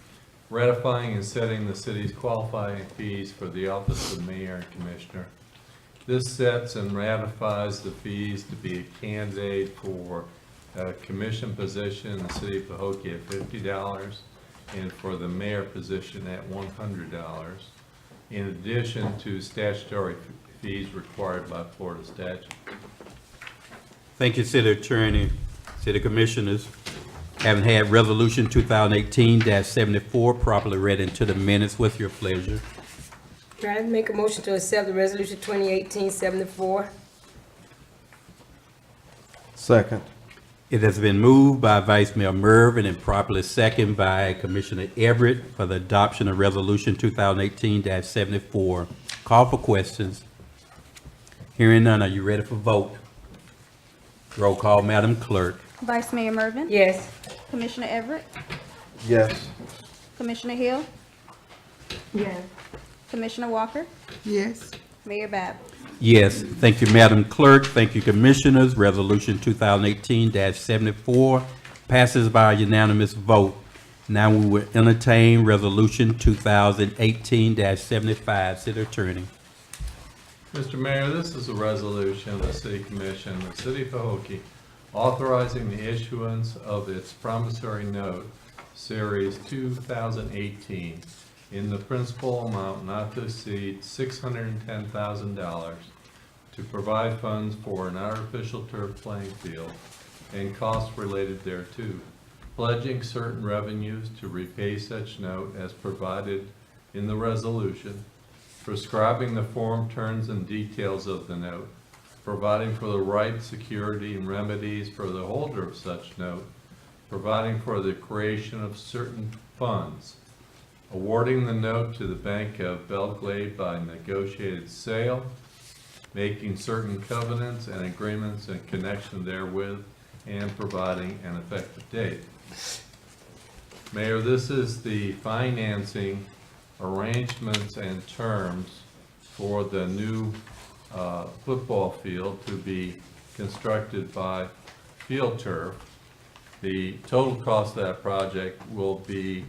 ratifying and setting the city's qualifying fees for the office of mayor and commissioner. This sets and ratifies the fees to be a candidate for a commission position in the City of Pahokee at $50 and for the mayor position at $100, in addition to statutory fees required by Florida statute. Thank you, City Attorney. City Commissioners, having had Resolution 2018-74 properly read into the minutes, what's your pleasure? Mayor, I'd like to make a motion to accept the Resolution 2018-74. Second. It has been moved by Vice Mayor Mervin and properly seconded by Commissioner Everett for the adoption of Resolution 2018-74. Call for questions. Hearing none, are you ready for vote? Roll call, Madam Clerk. Vice Mayor Mervin, Yes. Commissioner Everett, Yes. Commissioner Hill, Yes. Commissioner Walker, Yes. Mayor Bab. Yes, thank you, Madam Clerk. Thank you, Commissioners. Resolution 2018-74 passes by a unanimous vote. Now we will entertain Resolution 2018-75. City Attorney. Mr. Mayor, this is a resolution of the City Commission of the City of Pahokee authorizing the issuance of its promissory note, Series 2018, in the principal amount not to exceed $610,000 to provide funds for an artificial turf playing field and costs related thereto, pledging certain revenues to repay such note as provided in the resolution, prescribing the form, terms, and details of the note, providing for the right, security, and remedies for the holder of such note, providing for the creation of certain funds, awarding the note to the Bank of Belgrade by negotiated sale, making certain covenants and agreements in connection therewith, and providing an effective date. Mayor, this is the financing arrangements and terms for the new football field to be constructed by Field Turf. The total cost of that project will be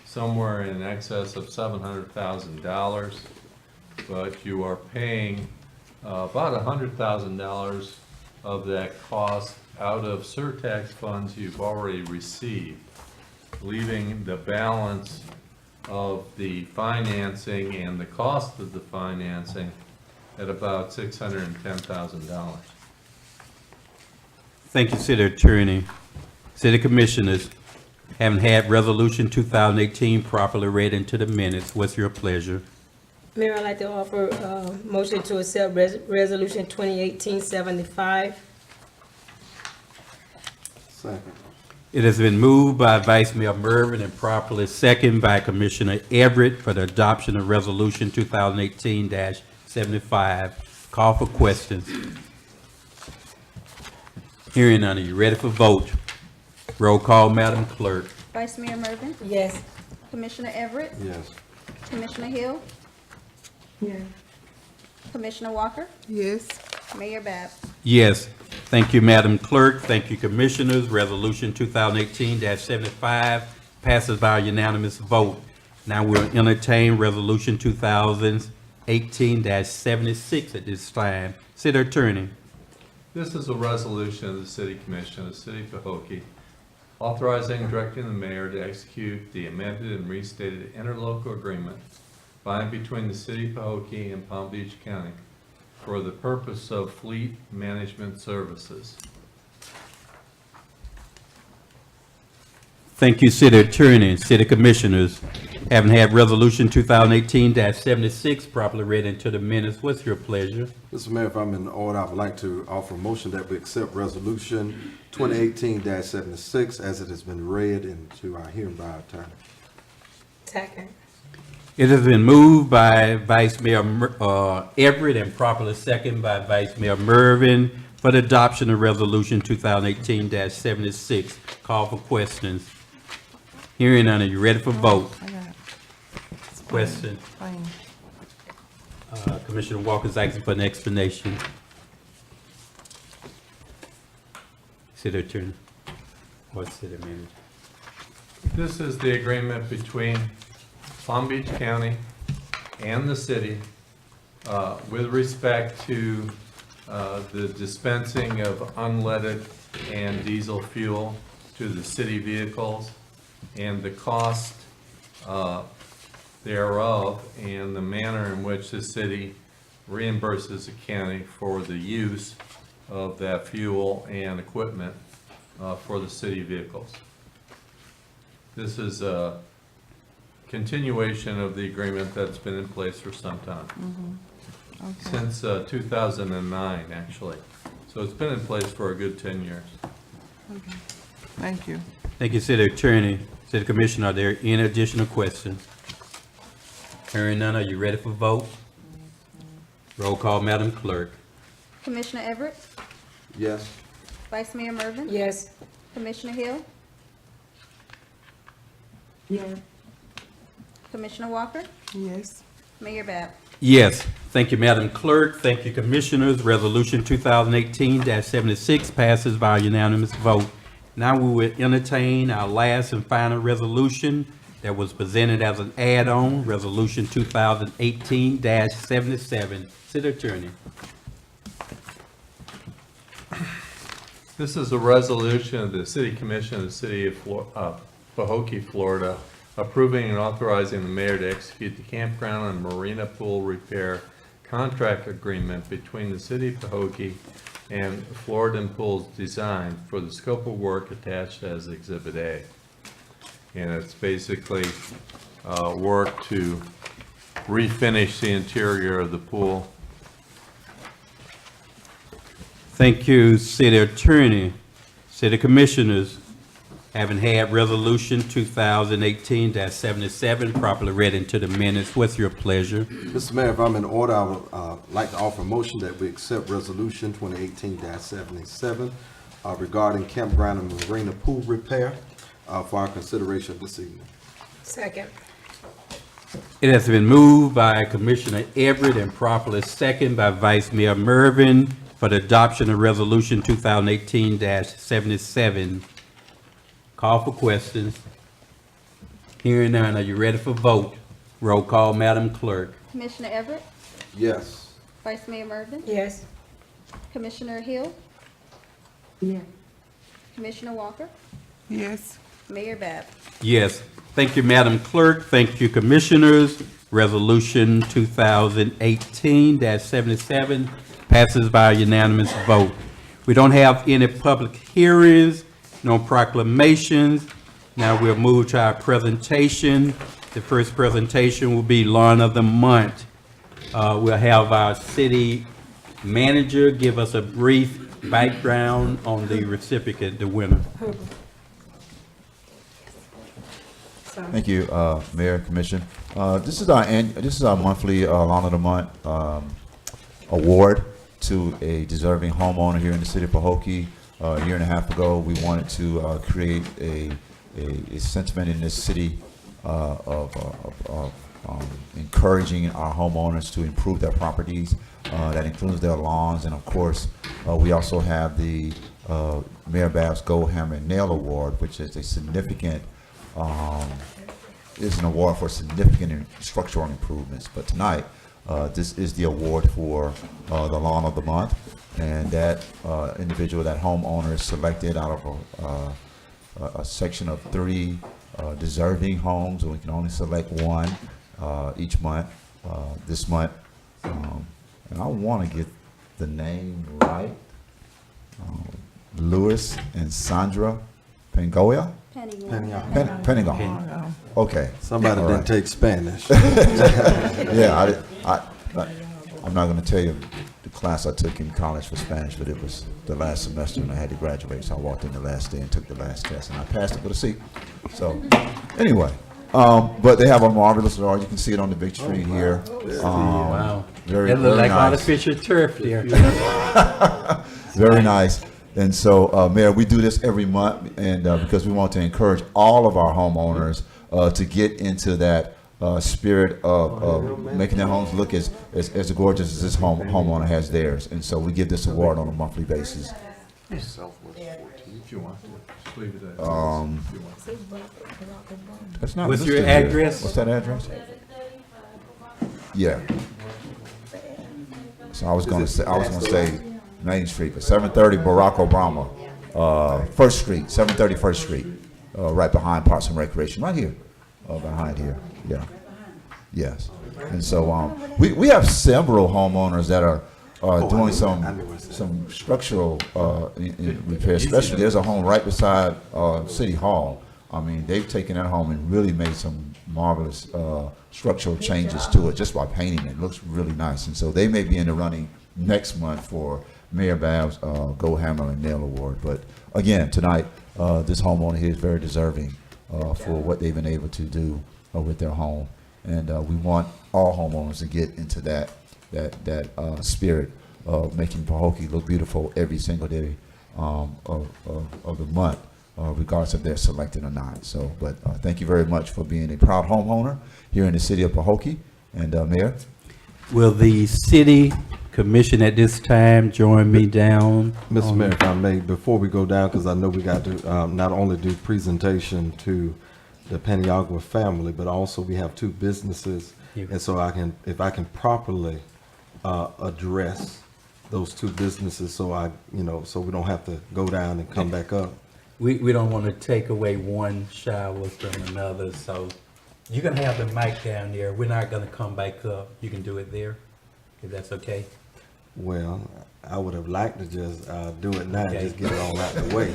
somewhere in excess of $700,000, but you are paying about $100,000 of that cost out of surtax funds you've already received, leaving the balance of the financing and the cost of the financing at about $610,000. Thank you, City Attorney. City Commissioners, Having had Resolution 2018 properly read into the minutes, what's your pleasure? Mayor, I'd like to offer a motion to accept Resolution 2018-75. Second. It has been moved by Vice Mayor Mervin and properly seconded by Commissioner Everett for the adoption of Resolution 2018-75. Call for questions. Hearing none, are you ready for vote? Roll call, Madam Clerk. Vice Mayor Mervin, Yes. Commissioner Everett, Yes. Commissioner Hill, Yes. Commissioner Walker, Yes. Mayor Bab. Yes. Thank you, Madam Clerk. Thank you, Commissioners. Resolution 2018-75 passes by unanimous vote. Now we'll entertain Resolution 2018-76 at this time. City Attorney. This is a resolution of the City Commission of the City of Pahokee authorizing and directing the mayor to execute the amended and restated interlocal agreement by and between the City of Pahokee and Palm Beach County for the purpose of fleet management services. Thank you, City Attorney and City Commissioners. Having had Resolution 2018-76 properly read into the minutes, what's your pleasure? Mr. Mayor, if I'm in order, I would like to offer a motion that we accept Resolution 2018-76 as it has been read into our hearing by our attorney. Second. It has been moved by Vice Mayor Everett and properly seconded by Vice Mayor Mervin for the adoption of Resolution 2018-76. Call for questions. Hearing none, are you ready for vote? Question. Commissioner Walker's asking for an explanation. City Attorney or City Manager. This is the agreement between Palm Beach County and the city with respect to the dispensing of unleaded and diesel fuel to the city vehicles and the cost thereof and the manner in which the city reimburses the county for the use of that fuel and equipment for the city vehicles. This is a continuation of the agreement that's been in place for some time. Since 2009, actually. So it's been in place for a good 10 years. Thank you. Thank you, City Attorney. City Commissioner, are there any additional questions? Hearing none, are you ready for vote? Roll call, Madam Clerk. Commissioner Everett, Yes. Vice Mayor Mervin, Yes. Commissioner Hill, Yes. Commissioner Walker, Yes. Mayor Bab. Yes. Thank you, Madam Clerk. Thank you, Commissioners. Resolution 2018-76 passes by unanimous vote. Now we will entertain our last and final resolution that was presented as an add-on, Resolution 2018-77. City Attorney. This is a resolution of the City Commission of the City of Pahokee, Florida, approving and authorizing the mayor to execute the campground and marina pool repair contract agreement between the City of Pahokee and Florida Pools Design for the scope of work attached as Exhibit A. And it's basically work to refinish the interior of the pool. Thank you, City Attorney. City Commissioners, having had Resolution 2018-77 properly read into the minutes, what's your pleasure? Mr. Mayor, if I'm in order, I would like to offer a motion that we accept Resolution 2018-77 regarding campground and marina pool repair for our consideration this evening. Second. It has been moved by Commissioner Everett and properly seconded by Vice Mayor Mervin for the adoption of Resolution 2018-77. Call for questions. Hearing none, are you ready for vote? Roll call, Madam Clerk. Commissioner Everett, Yes. Vice Mayor Mervin, Yes. Commissioner Hill, Yes. Commissioner Walker, Yes. Mayor Bab. Yes. Thank you, Madam Clerk. Thank you, Commissioners. Resolution 2018-77 passes by unanimous vote. We don't have any public hearings, no proclamations, Now we'll move to our presentation. The first presentation will be Lawn of the Month. We'll have our city manager give us a brief background on the recipient, the winner. Thank you, Mayor, Commission. This is our monthly Lawn of the Month award to a deserving homeowner here in the city of Pahokee. A year and a half ago, we wanted to create a sentiment in this city of encouraging our homeowners to improve their properties. That includes their lawns, and of course, we also have the Mayor Babs Gold Hammer and Nail Award, which is a significant is an award for significant structural improvements. But tonight, this is the award for the Lawn of the Month, and that individual, that homeowner, is selected out of a section of 3 deserving homes, and we can only select one each month. This month, and I want to get the name right. Louis and Sandra Pengoya. Pentagon. Okay. Somebody All didn't right. take Spanish. Yeah, I'm not going to tell you the class I took in college for Spanish, but it was the last semester and I had to graduate, so I walked in the last day and took the last test, and I passed it with a C. So, anyway, but they have a marvelous award. You can see it on the big screen here. Wow. Very, That look very like nice. artificial turf there. Very nice. And so, Mayor, we do this every month, and because we want to encourage all of our homeowners to get into that spirit of making their homes look as gorgeous as this homeowner has theirs. And so we give this award on a monthly basis. If you want to, just leave it at. That's not What's listed your here. address? What's that address? Yeah. So I was going to say Main Street, but 730 Barack Obama, First Street, 730 First Street, right behind Parks and Recreation, right here, behind here. Yeah. Yes. And so we have several homeowners that are doing some structural repair. Especially there's a home right beside City Hall. I mean, they've taken that home and really made some marvelous structural changes to it just by painting it. It looks really nice. And so they may be in the running next month for Mayor Babs Gold Hammer and Nail Award. But again, tonight, this homeowner here is very deserving for what they've been able to do with their home. And we want all homeowners to get into that spirit of making Pahokee look beautiful every single day of the month, regardless if they're selected or not. So, but thank you very much for being a proud homeowner here in the city of Pahokee. And Mayor? Will the city commission at this time join me down? Mr. Mayor, if I may, before we go down, because I know we got to not only do presentation to the Paniagua family, but also we have 2 businesses. Yeah. And so if I can properly address those 2 businesses, so so we don't have to go down and come back up. We don't want to take away one shower from another, so you can have the mic down there. We're not going to come back up. You can do it there, if that's okay. Well, I would have liked to just do it now, Okay. and just get it all out the way.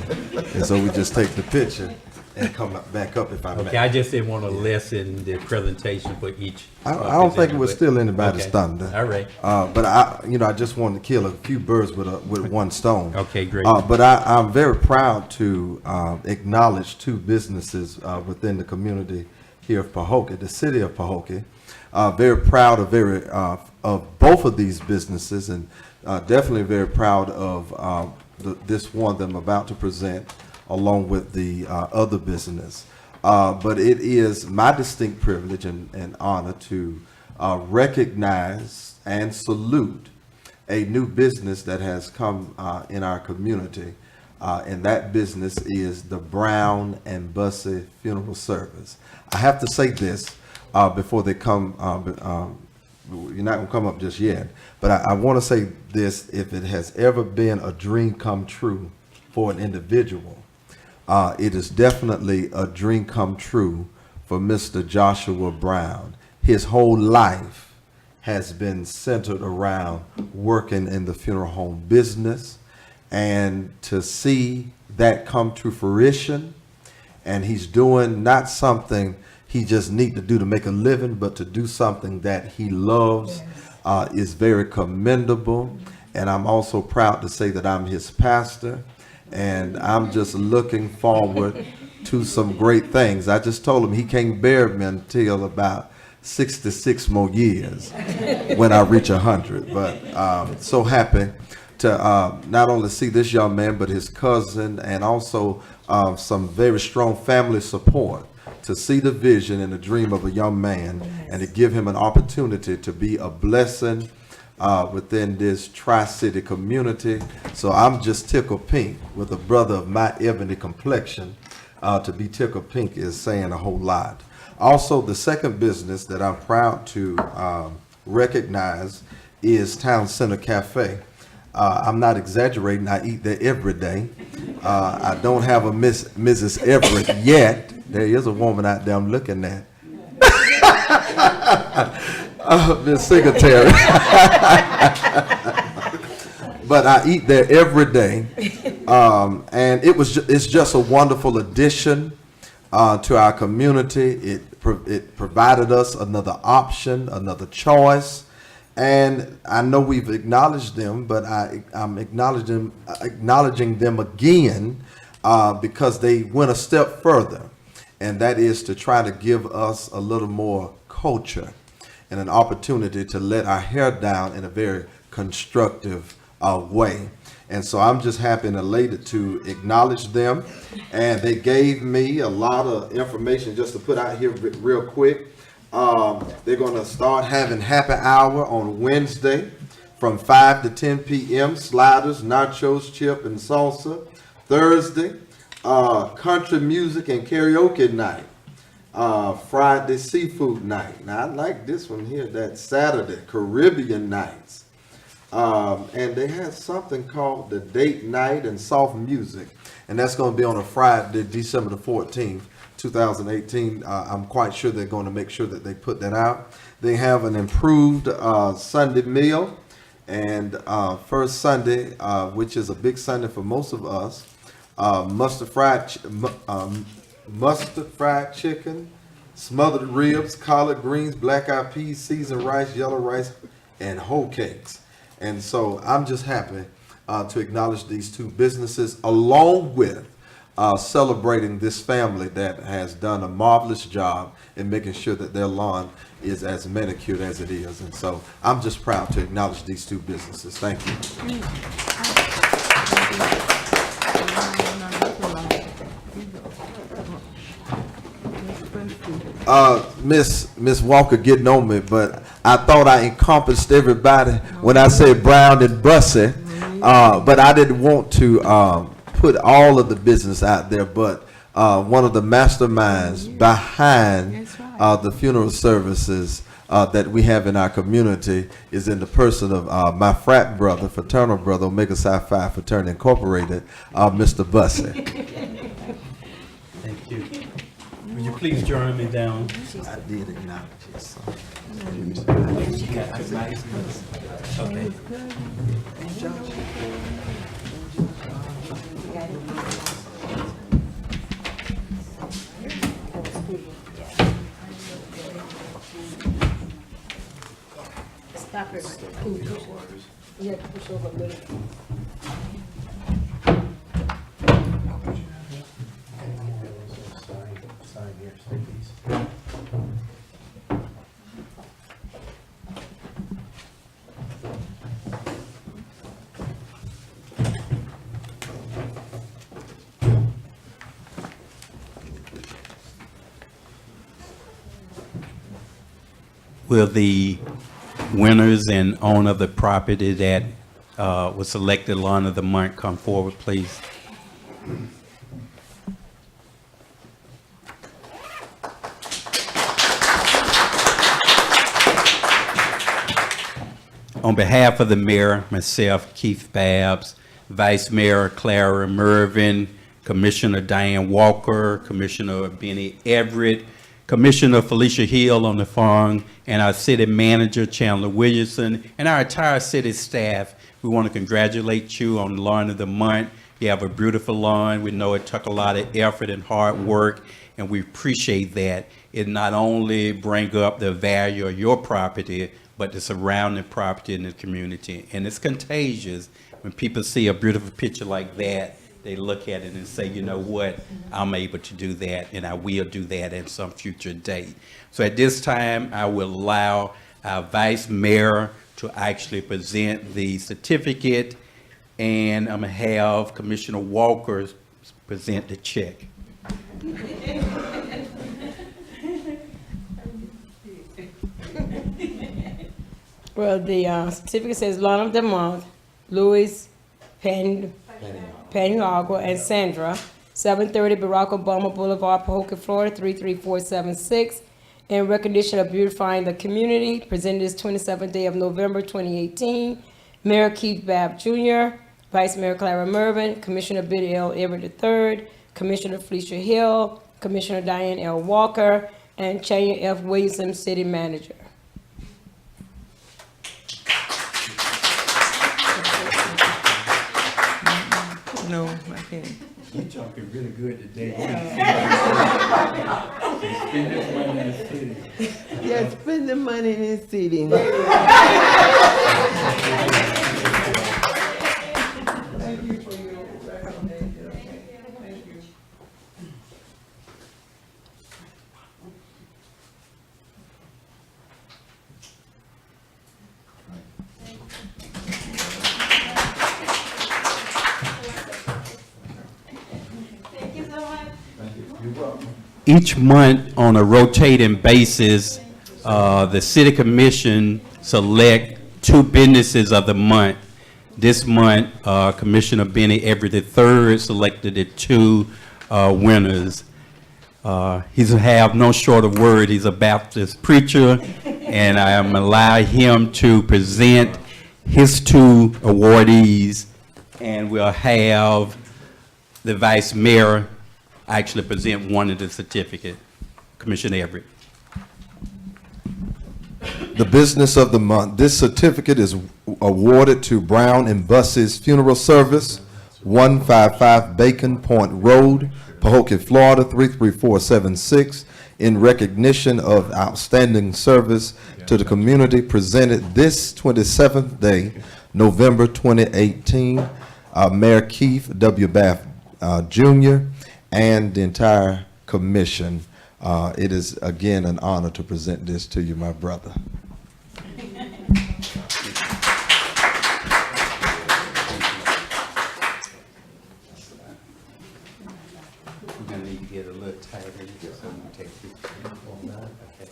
And so we just take the picture and come back up if I may. Okay, I just didn't want to lessen the presentation for each. I don't think it was still anybody's Okay. thunder. All right. But I just wanted to kill a few birds with one stone. Okay, great. But I'm very proud to acknowledge 2 businesses within the community here of Pahokee, the city of Pahokee. Very proud of both of these businesses, and definitely very proud of this one that I'm about to present, along with the other business. But it is my distinct privilege and honor to recognize and salute a new business that has come in our community. And that business is the Brown and Bussey Funeral Service. I have to say this before they come, you're not gonna come up just yet, but I wanna say this: if it has ever been a dream come true for an individual, it is definitely a dream come true for Mr. Joshua Brown. His whole life has been centered around working in the funeral home business, and to see that come to fruition and he's doing not something he just need to do to make a living, but to do something that he loves, is very commendable. And I'm also proud to say that I'm his pastor, and I'm just looking forward to some great things. I just told him he can't bear me until about 66 more years when I reach 100. But so happy to not only see this young man, but his cousin, and also some very strong family support to see the vision and the dream of a young man, and to give him an opportunity to be a blessing within this Tri-City community. So I'm just tickled pink with a brother of my ebony complexion. To be tickled pink is saying a whole lot. Also, the second business that I'm proud to recognize is Town Center Cafe. I'm not exaggerating, I eat there every day. I don't have a Mrs. Everett yet. There is a woman out there I'm looking at. Miss Secretary. But I eat there every day. And it's just a wonderful addition to our community. It provided us another option, another choice. And I know we've acknowledged them, but I'm acknowledging them again because they went a step further, and that is to try to give us a little more culture and an opportunity to let our hair down in a very constructive way. And so I'm just happy and elated to acknowledge them. And they gave me a lot of information just to put out here real quick. They're going to start having happy hour on Wednesday from 5 to 10 p.m. Sliders, nachos, chip, and salsa. Thursday, country music and karaoke night. Friday, seafood night. Now, I like this one here. That's Saturday, Caribbean nights. And they had something called the date night and soft music. And that's going to be on a Friday, December the 14th. 2018. I'm quite sure they're going to make sure that they put that out. They have an improved Sunday meal, and first Sunday, which is a big Sunday for most of us, mustard fried chicken, smothered ribs, collard greens, black-eyed peas, seasoned rice, yellow rice, and whole cakes. And so I'm just happy to acknowledge these two businesses, along with celebrating this family that has done a marvelous job in making sure that their lawn is as manicured as it is. And so I'm just proud to acknowledge these two businesses. Thank you. Miss Walker getting on me, but I thought I encompassed everybody when I said Brown and Bussy, but I didn't want to put all of the business out there, but one of the masterminds behind the funeral services that we have in our community is in the person of my frat brother, fraternal brother, Omega Psi Phi Fraternity Incorporated, Mr. Bussy. Thank you. Would you please join me down? I did acknowledge his son. Okay. Stop it. Can you push over? You have to push over a little. Will the winners and owner of the property that was selected lawn of the month come forward, please? On behalf of the mayor, myself, Keith Babs, Vice Mayor Clara Mervin, Commissioner Diane Walker, Commissioner Benny Everett, Commissioner Felicia Hill on the phone, and our city manager, Chandler Williamson, and our entire city staff, we want to congratulate you on the Lawn of the Month. You have a beautiful lawn. We know it took a lot of effort and hard work, and we appreciate that. It not only bring up the value of your property, but the surrounding property in the community. And it's contagious. When people see a beautiful picture like that, they look at it and say, you know what, I'm able to do that, and I will do that at some future date. So at this time, I will allow our Vice Mayor to actually present the certificate, and I'm gonna have Commissioner Walker present the check. Well, the certificate says Lana DeMont, Louis Paniagua, and Sandra, 730 Barack Obama Boulevard, Pahokee, Florida, 33476, in recognition of beautifying the community, presented this 27th day of November 2018. Mayor Keith Babb Jr., Vice Mayor Clara Mervin, Commissioner Biddy L. Everett III, Commissioner Felicia Hill, Commissioner Diane L. Walker, and Chanya F. Williamson, City Manager. No, I can't. You're talking really good today. Spend this money in the city. Yeah, spend the money in the city. Thank you for your recommendation. Thank you. Each month, on a rotating basis, the city commission select 2 businesses of the month. This month, Commissioner Benny Everett III selected the 2 winners. He's have no short of word. He's a Baptist preacher, and I am allow him to present his 2 awardees, and we'll have the Vice Mayor actually present one of the certificate. Commissioner Everett. The business of the month. This certificate is awarded to Brown and Buses Funeral Service, 155 Bacon Point Road, Pahokee, Florida, 33476, in recognition of outstanding service to the community presented this 27th day, November 2018. Mayor Keith W. Babb Jr. and the entire commission. It is again an honor to present this to you, my brother. We're gonna need to get a little tighter, so we take it. Okay.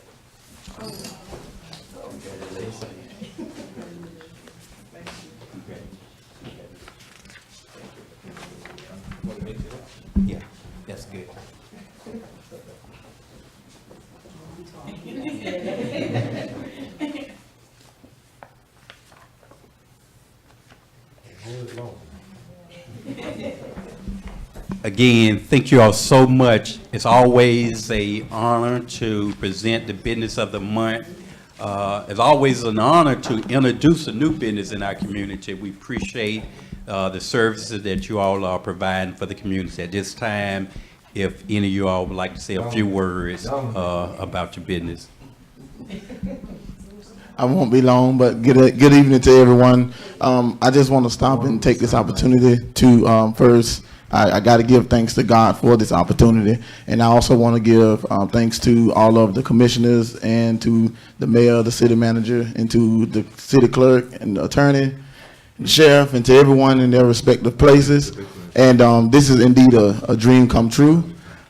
Congratulations. Yeah, that's good. Again, thank you all so much. It's always an honor to present the business of the month. It's always an honor to introduce a new business in our community. We appreciate the services that you all are providing for the community. At this time, if any of you all would like to say a few words about your business. I won't be long, but good evening to everyone. I just want to stop and take this opportunity to first, I got to give thanks to God for this opportunity. And I also want to give thanks to all of the commissioners and to the mayor, the city manager, and to the city clerk and the attorney, and the sheriff, and to everyone in their respective places. And this is indeed a dream come true.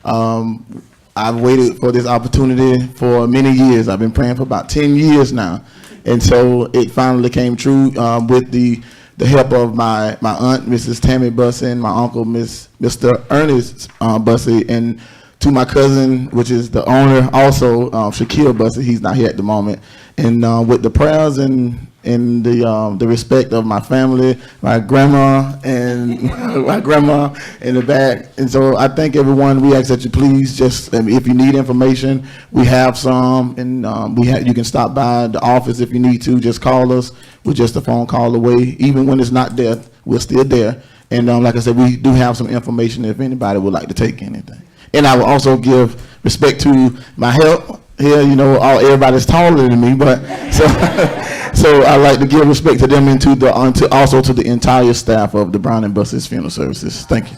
I've waited for this opportunity for many years. I've been praying for about 10 years now. And so it finally came true with the help of my aunt, Mrs. Tammy Bussey, and my uncle, Mr. Ernest Bussey, and to my cousin, which is the owner also, Shaquille Bussey. He's not here at the moment. And with the prayers and the respect of my family, my grandma and my grandma in the back. And so I thank everyone. We ask that you please just, if you need information, we have some, and you can stop by the office if you need to. Just call us. We're just a phone call away. Even when it's not there, we're still there. And like I said, we do have some information if anybody would like to take anything. And I will also give respect to my help here. You know, everybody's taller than me, but so so I like to give respect to them and also to the entire staff of the Brown and Buses Funeral Services. Thank you.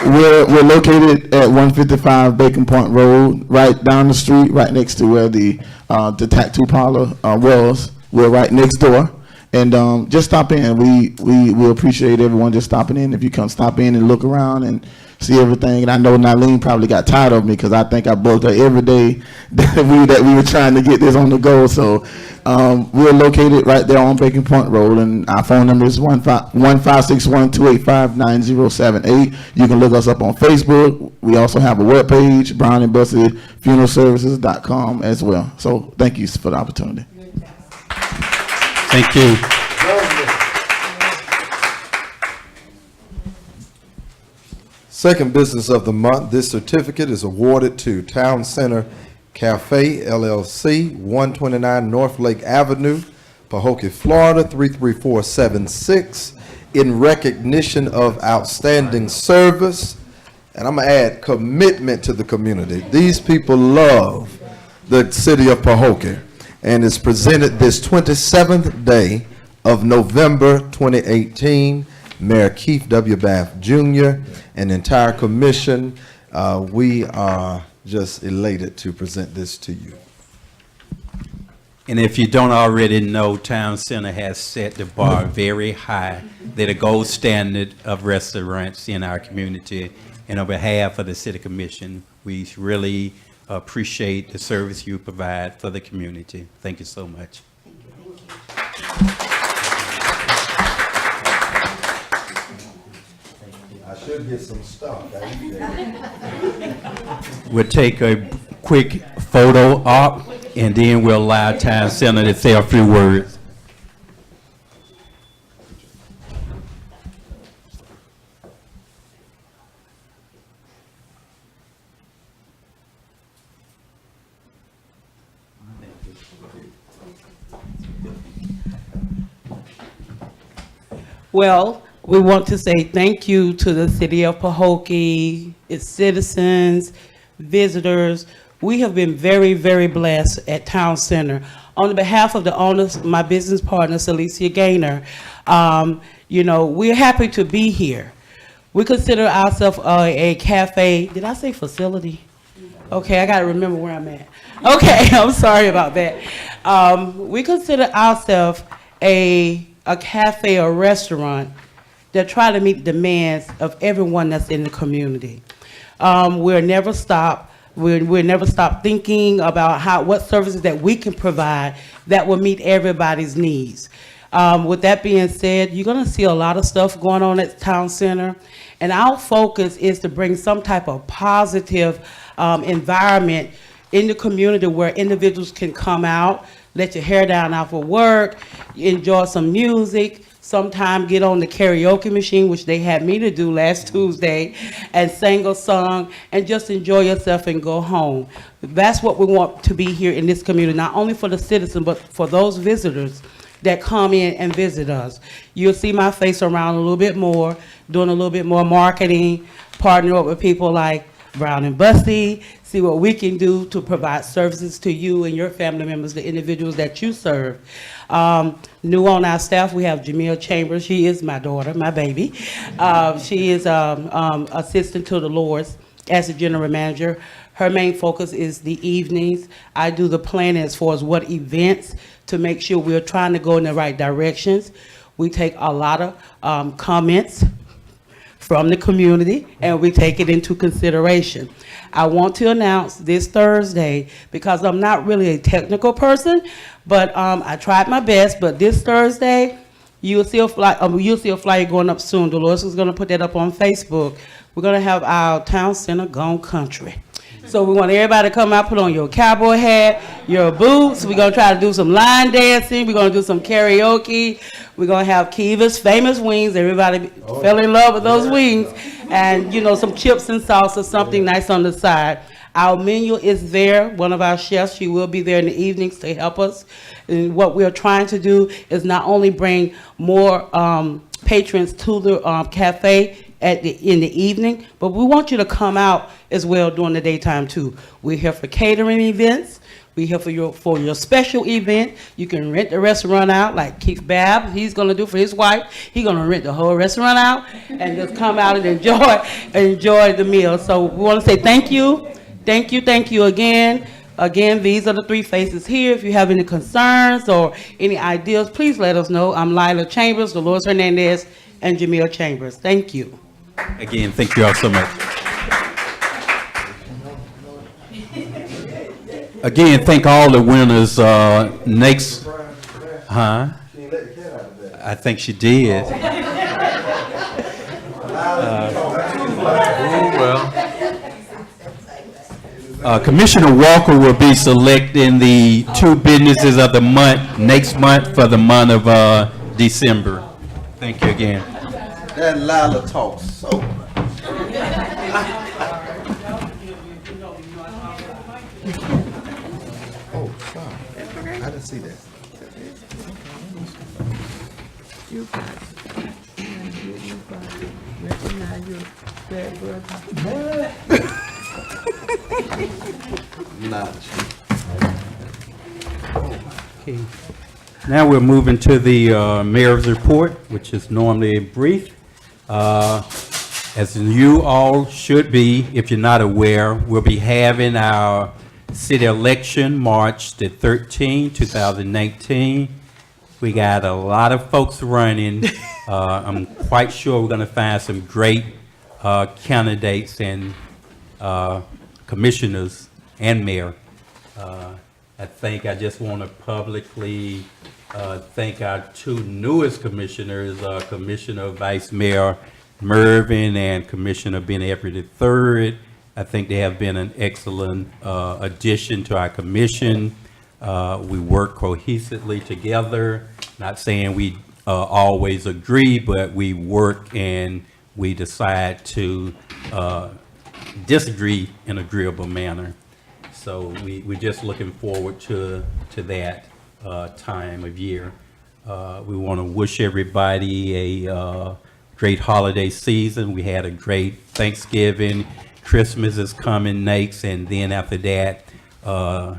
We're located at 155 Bacon Point Road, right down the street, right next to where the tattoo parlor was. We're right next door. And just stop in. We appreciate everyone just stopping in. If you come stop in and look around and see everything. And I know Nylene probably got tired of me because I think I bugged her every day that we were trying to get this on the go. So we're located right there on Bacon Point Road, and our phone number is 1-561-285-9078. You can look us up on Facebook. We also have a webpage, brownandbusseyfuneralservices.com as well. So thank you for the opportunity. Thank you. Second business of the month, this certificate is awarded to Town Center Cafe LLC, 129 North Lake Avenue, Pahokee, Florida, 33476, in recognition of outstanding service, and I'm gonna add commitment to the community. These people love the city of Pahokee, and is presented this 27th day of November 2018. Mayor Keith W. Bath Jr. and the entire commission, we are just elated to present this to you. And if you don't already know, Town Center has set the bar very high. They're the gold standard of restaurants in our community. And on behalf of the City Commission, we really appreciate the service you provide for the community. Thank you so much. I should get some stuff. We'll take a quick photo op, and then we'll allow Town Center to say a few words. Well, we want to say thank you to the city of Pahokee, its citizens, visitors. We have been very, very blessed at Town Center. On behalf of the owners, my business partner, Celicia Gaynor, you know, we're happy to be here. We consider ourselves a cafe. Did I say facility? Okay, I got to remember where I'm at. Okay, I'm sorry about that. We consider ourselves a cafe or restaurant that try to meet demands of everyone that's in the community. We'll never stop. We'll never stop thinking about what services that we can provide that will meet everybody's needs. With that being said, you're gonna see a lot of stuff going on at Town Center, and our focus is to bring some type of positive environment in the community where individuals can come out, let your hair down after work, enjoy some music, sometime get on the karaoke machine, which they had me to do last Tuesday, and sing a song, and just enjoy yourself and go home. That's what we want to be here in this community, not only for the citizens, but for those visitors that come in and visit us. You'll see my face around a little bit more, doing a little bit more marketing, partnering up with people like Brown and Bussey, see what we can do to provide services to you and your family members, the individuals that you serve. New on our staff, we have Jamil Chambers. She is my daughter, my baby. She is assistant to the Lords as the general manager. Her main focus is the evenings. I do the planning as far as what events to make sure we're trying to go in the right directions. We take a lot of comments from the community, and we take it into consideration. I want to announce this Thursday, because I'm not really a technical person, but I tried my best, but this Thursday, you'll see a flyer going up soon. Dolores is gonna put that up on Facebook. We're gonna have our Town Center Gone Country. So we want everybody to come out, put on your cowboy hat, your boots. We're gonna try to do some line dancing. We're gonna do some karaoke. We're gonna have Kiva's famous wings. Everybody fell in love with those wings. And you know, some chips and salsa, something nice on the side. Our menu is there. One of our chefs, she will be there in the evenings to help us. And what we're trying to do is not only bring more patrons to the cafe in the evening, but we want you to come out as well during the daytime too. We're here for catering events. We're here for your special event. You can rent the restaurant out like Keith Babb, he's gonna do for his wife. He's gonna rent the whole restaurant out and just come out and enjoy the meal. So we wanna say thank you. Thank you again. Again, these are the three faces here. If you have any concerns or any ideas, please let us know. I'm Lila Chambers, Dolores Hernandez, and Jamil Chambers. Thank you. Again, thank you all so much. Again, thank all the winners. Next, huh? I think she did. Commissioner Walker will be selecting the two businesses of the month next month for the month of December. Thank you again. That Lila talks so much. Oh, sorry. I didn't see that. You got it. You got it. Recognize your bad brother. Okay. Now we're moving to the mayor's report, which is normally brief. As you all should be, if you're not aware, we'll be having our city election March the 13th, 2019. We got a lot of folks running. I'm quite sure we're going to find some great candidates and commissioners and mayor. I just want to publicly thank our two newest commissioners, Commissioner Vice Mayor Mervin and Commissioner Ben Everett III. I think they have been an excellent addition to our commission. We work cohesively together, not saying we always agree, but we work and we decide to disagree in an agreeable manner. So we're just looking forward to that time of year. We want to wish everybody a great holiday season. We had a great Thanksgiving. Christmas is coming next, and then after that,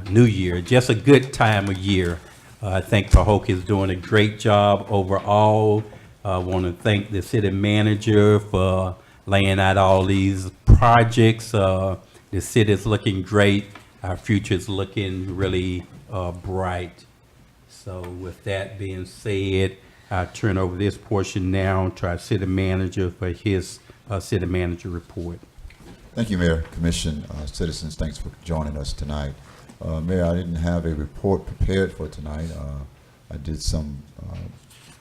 New Year. Just a good time of year. I think Pahokee is doing a great job overall. I want to thank the city manager for laying out all these projects. The city is looking great. Our future is looking really bright. So with that being said, I'll turn over this portion now to our city manager for his city manager report. Thank you, Mayor, Commission, citizens. Thanks for joining us tonight. Mayor, I didn't have a report prepared for tonight. I did some,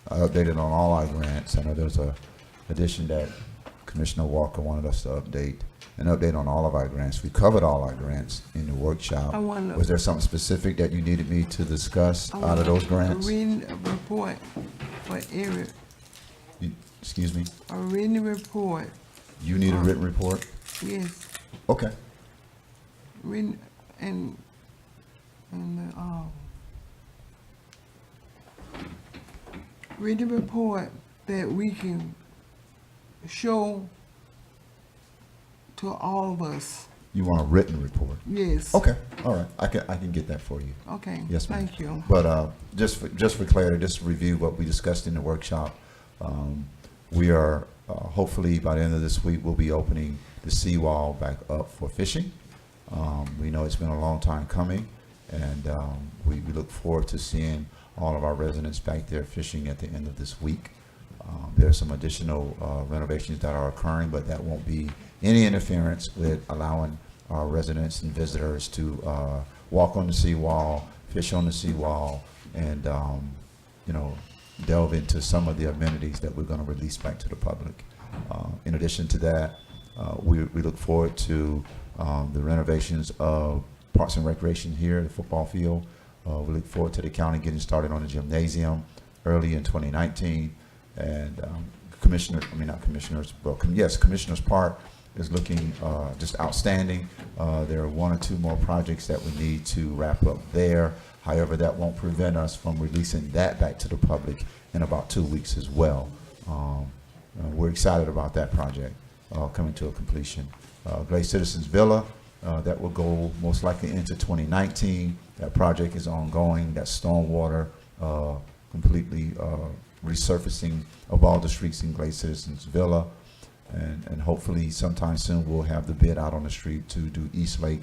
I updated on all our grants. I know there's a addition that Commissioner Walker wanted us to update, an update on all of our grants. We covered all our grants in the workshop. Was there something specific that you needed me to discuss out of those grants? A written report for Eric. Excuse me? A written report. You need a written report? Yes. Okay. Written and written report that we can show to all of us. You want a written report? Yes. Okay, all right. I can get that for you. Okay. Yes, ma'am. Thank you. But just for clarity, just to review what we discussed in the workshop, we are hopefully by the end of this week we'll be opening the seawall back up for fishing. We know it's been a long time coming, and we look forward to seeing all of our residents back there fishing at the end of this week. There are some additional renovations that are occurring, but that won't be any interference with allowing our residents and visitors to walk on the seawall, fish on the seawall, and delve into some of the amenities that we're going to release back to the public. In addition to that, we look forward to the renovations of Parks and Recreation here, the football field. We look forward to the county getting started on the gymnasium early in 2019. And Commissioners Park is looking just outstanding. There are one or two more projects that we need to wrap up there. However, that won't prevent us from releasing that back to the public in about 2 weeks as well. We're excited about that project coming to a completion. Great Citizens Villa, that will go most likely into 2019. That project is ongoing. That's stormwater completely resurfacing of all the streets in Great Citizens Villa. And hopefully sometime soon we'll have the bid out on the street to do East Lake,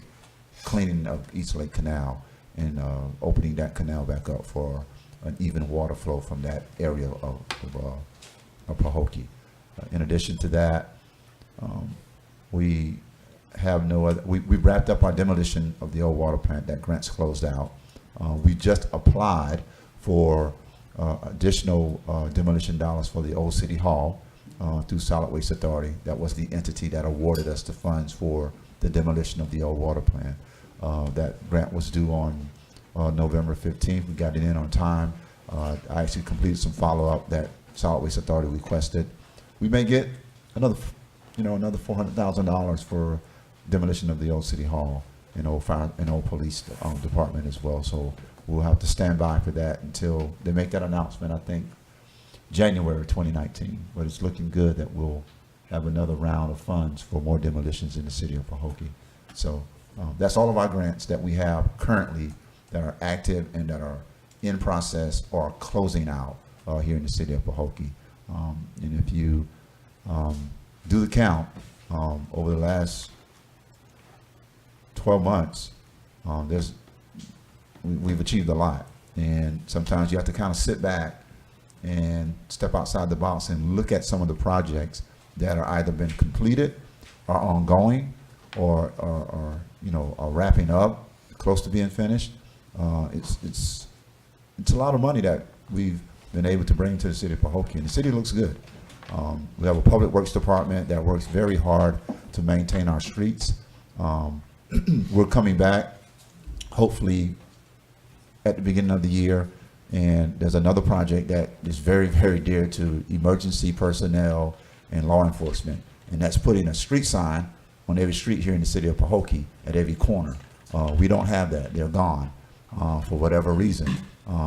cleaning of East Lake Canal and opening that canal back up for an even water flow from that area of Pahokee. In addition to that, we have no other, we wrapped up our demolition of the old water plant. That grant's closed out. We just applied for additional demolition dollars for the old city hall through Solid Waste Authority. That was the entity that awarded us the funds for the demolition of the old water plant. That grant was due on November 15th. We got it in on time. I actually completed some follow-up that Solid Waste Authority requested. We may get another $400,000 for demolition of the old city hall and old fire and old police department as well. So we'll have to stand by for that until they make that announcement, I think January 2019. But it's looking good that we'll have another round of funds for more demolitions in the city of Pahokee. So that's all of our grants that we have currently that are active and that are in process or closing out here in the city of Pahokee. And if you do the count over the last 12 months, we've achieved a lot. And sometimes you have to kind of sit back and step outside the box and look at some of the projects that are either been completed or ongoing or are wrapping up, close to being finished. It's a lot of money that we've been able to bring to the city of Pahokee, and the city looks good. We have a public works department that works very hard to maintain our streets. We're coming back, hopefully, at the beginning of the year, and there's another project that is very, very dear to emergency personnel and law enforcement, and that's putting a street sign on every street here in the city of Pahokee at every corner. We don't have that. They're gone for whatever reason.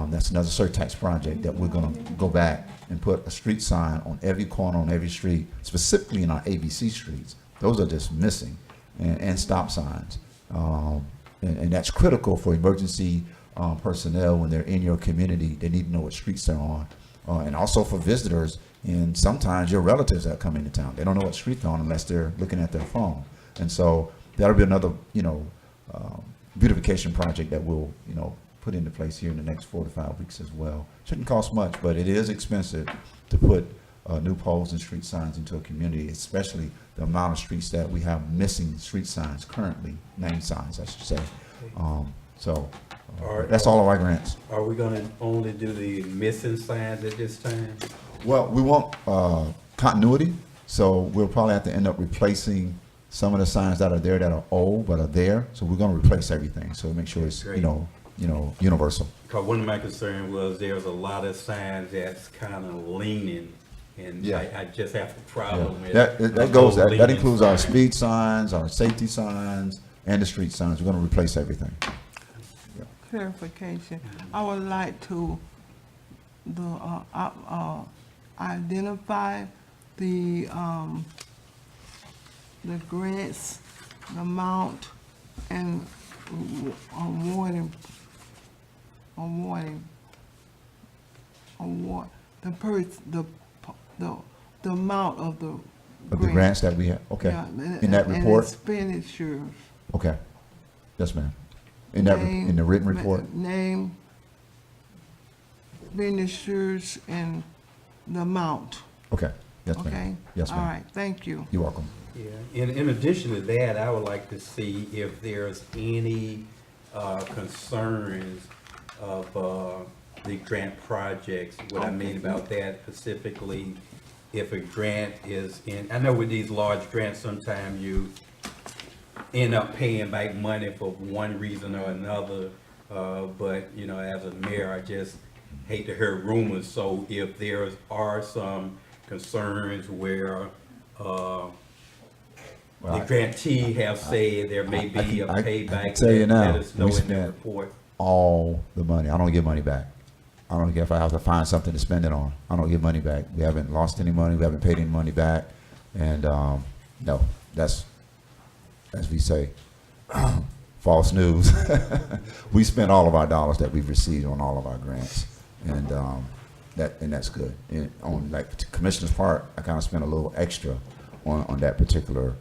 That's another surtax project that we're going to go back and put a street sign on every corner, on every street, specifically in our ABC streets. Those are just missing, and stop signs. And that's critical for emergency personnel when they're in your community. They need to know what streets they're on. And also for visitors, and sometimes your relatives that come into town. They don't know what street they're on unless they're looking at their phone. And so that'll be another, beautification project that we'll, put into place here in the next 4 to 5 weeks as well. Shouldn't cost much, but it is expensive to put new poles and street signs into a community, especially the amount of streets that we have missing street signs currently, name signs, I should say. That's all of our grants. Are we going to only do the missing signs at this time? Well, we want continuity, so we'll probably have to end up replacing some of the signs that are there that are old but are there. So we're going to replace everything. So make sure it's universal. Because one of my concerns was there's a lot of signs that's kind of leaning, and I just have a problem with that includes our speed signs, our safety signs, and the street signs. We're going to replace everything. Clarification. I would like to identify the grants, the amount, and award the amount of the grants that we have. Okay. Yeah, in that report. And expenditures. Okay. Yes, ma'am. In the written report. Name, expenditures, and the amount. Okay. Yes, ma'am. Okay. Yes, ma'am. All right. Thank you. You're welcome. Yeah. In addition to that, I would like to see if there's any concerns of the grant projects. What I mean about that specifically, if a grant is in, I know with these large grants, sometimes you end up paying back money for one reason or another. But, as a mayor, I just hate to hear rumors. So if there are some concerns where Well, the grantee have said there may be a I payback. can tell you now, Let us know we in the spent report. all the money. I don't get money back. I don't care if I have to find something to spend it on. I don't get money back. We haven't lost any money. We haven't paid any money back. And no, that's, as we say, false news. We spent all of our dollars that we've received on all of our grants, and that's good. And on like Commissioner's part, I kind of spent a little extra on that particular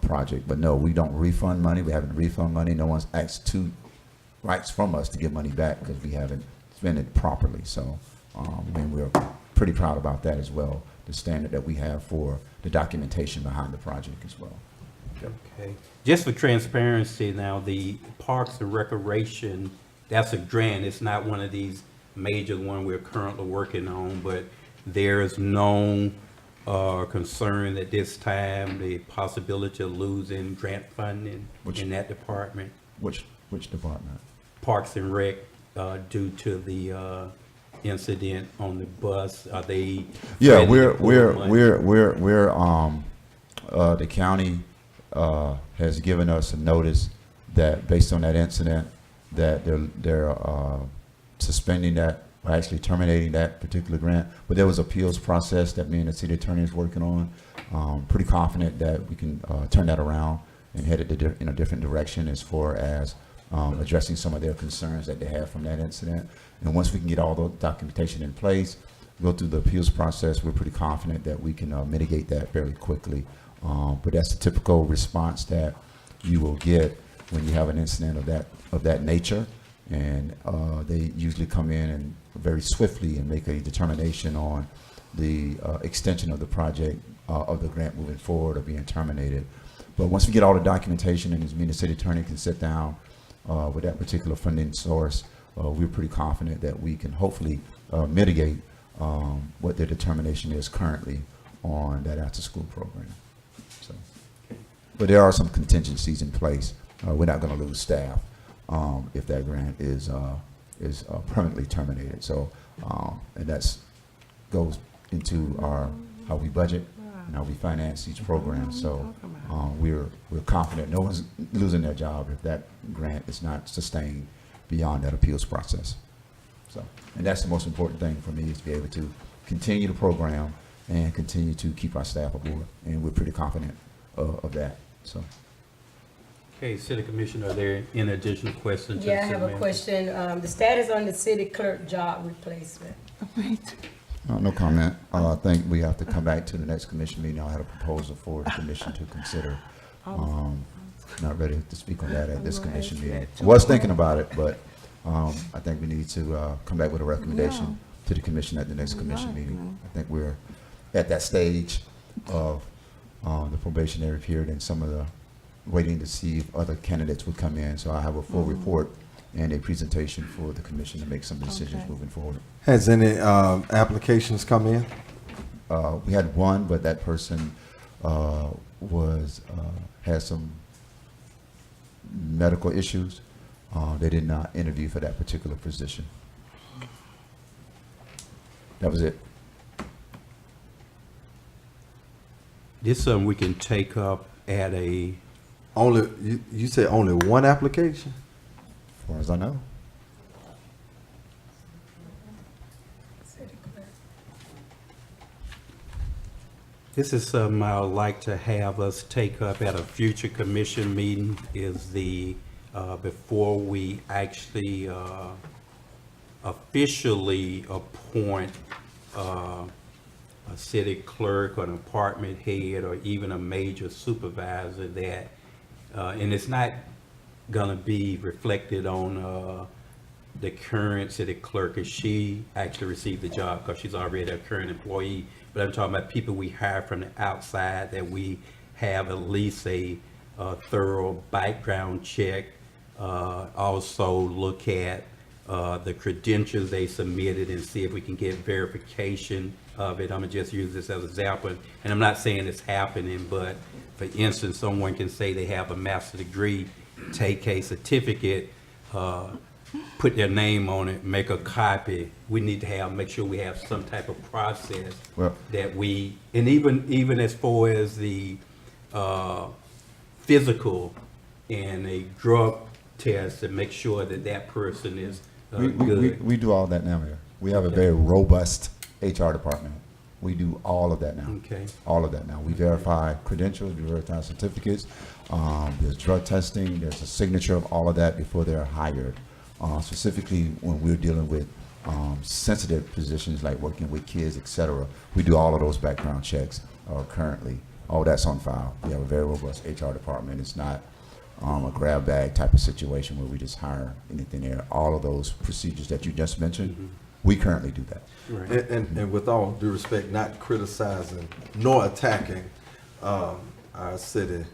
project. But no, we don't refund money. We haven't refund money. No one's asked two rights from us to get money back because we haven't spent it properly. So, and we're pretty proud about that as well. The standard that we have for the documentation behind the project as well. Okay. Just for transparency now, the Parks and Recreation, that's a grant. It's not one of these major one we're currently working on, but there's no concern at this time, the possibility of losing grant funding in that department. Which department? Parks and Rec, due to the incident on the bus. Are they? Yeah, threatening to pull money? the county has given us a notice that based on that incident, that they're suspending that, or actually terminating that particular grant. But there was appeals process that me and the city attorney is working on. Pretty confident that we can turn that around and head it in a different direction as far as addressing some of their concerns that they have from that incident. And once we can get all the documentation in place, go through the appeals process, we're pretty confident that we can mitigate that fairly quickly. But that's the typical response that you will get when you have an incident of that nature. And they usually come in and very swiftly and make a determination on the extension of the project, of the grant moving forward or being terminated. But once we get all the documentation and as me and the city attorney can sit down with that particular funding source, we're pretty confident that we can hopefully mitigate what their determination is currently on that after-school program. So, but there are some contingencies in place. We're not going to lose staff if that grant is permanently terminated. So, and that's goes into how we budget and how we finance each program. So, we're confident no one's losing their job if that grant is not sustained beyond that appeals process. So, and that's the most important thing for me, is to be able to continue the program and continue to keep our staff aboard. And we're pretty confident of that. So. Okay, City Commissioner, are there any additional questions? Yeah, I have a question. The status on the city clerk job replacement. No comment. I think we have to come back to the next commission meeting. I'll have a proposal for the commission to consider. Not ready to speak on that at this commission meeting. Was thinking about it, but I think we need to come back with a recommendation to the commission at the next commission meeting. I think we're at that stage of the probationary period and some of the waiting to see if other candidates would come in. So I have a full report and a presentation for the commission to make some decisions moving forward. Has any applications come in? We had one, but that person had some medical issues. They did not interview for that particular position. That was it. This is something we can take up at a, Only you say only one application? As far as I know. this is something I would like to have us take up at a future commission meeting, is the, before we actually officially appoint a city clerk or an department head or even a major supervisor, that, and it's not gonna be reflected on the current city clerk, as she actually received the job because she's already a current employee. But I'm talking about people we hire from the outside, that we have at least a thorough background check. Also look at the credentials they submitted and see if we can get verification of it. I'm gonna just use this as an example, and I'm not saying it's happening, but for instance, someone can say they have a master's degree, take a certificate, put their name on it, make a copy. We need to make sure we have some type of process Well, that we, and even as far as the physical and a drug test to make sure that that person is good. We do all that now, Mayor. We have a very robust HR department. We do all of that now. Okay. All of that now. We verify credentials, we verify certificates. There's drug testing, there's a signature of all of that before they're hired. Specifically when we're dealing with sensitive positions like working with kids, et cetera, we do all of those background checks currently. All that's on file. We have a very robust HR department. It's not a grab bag type of situation where we just hire anything there. All of those procedures that you just mentioned, we currently do that. Right. And with all due respect, not criticizing nor attacking our city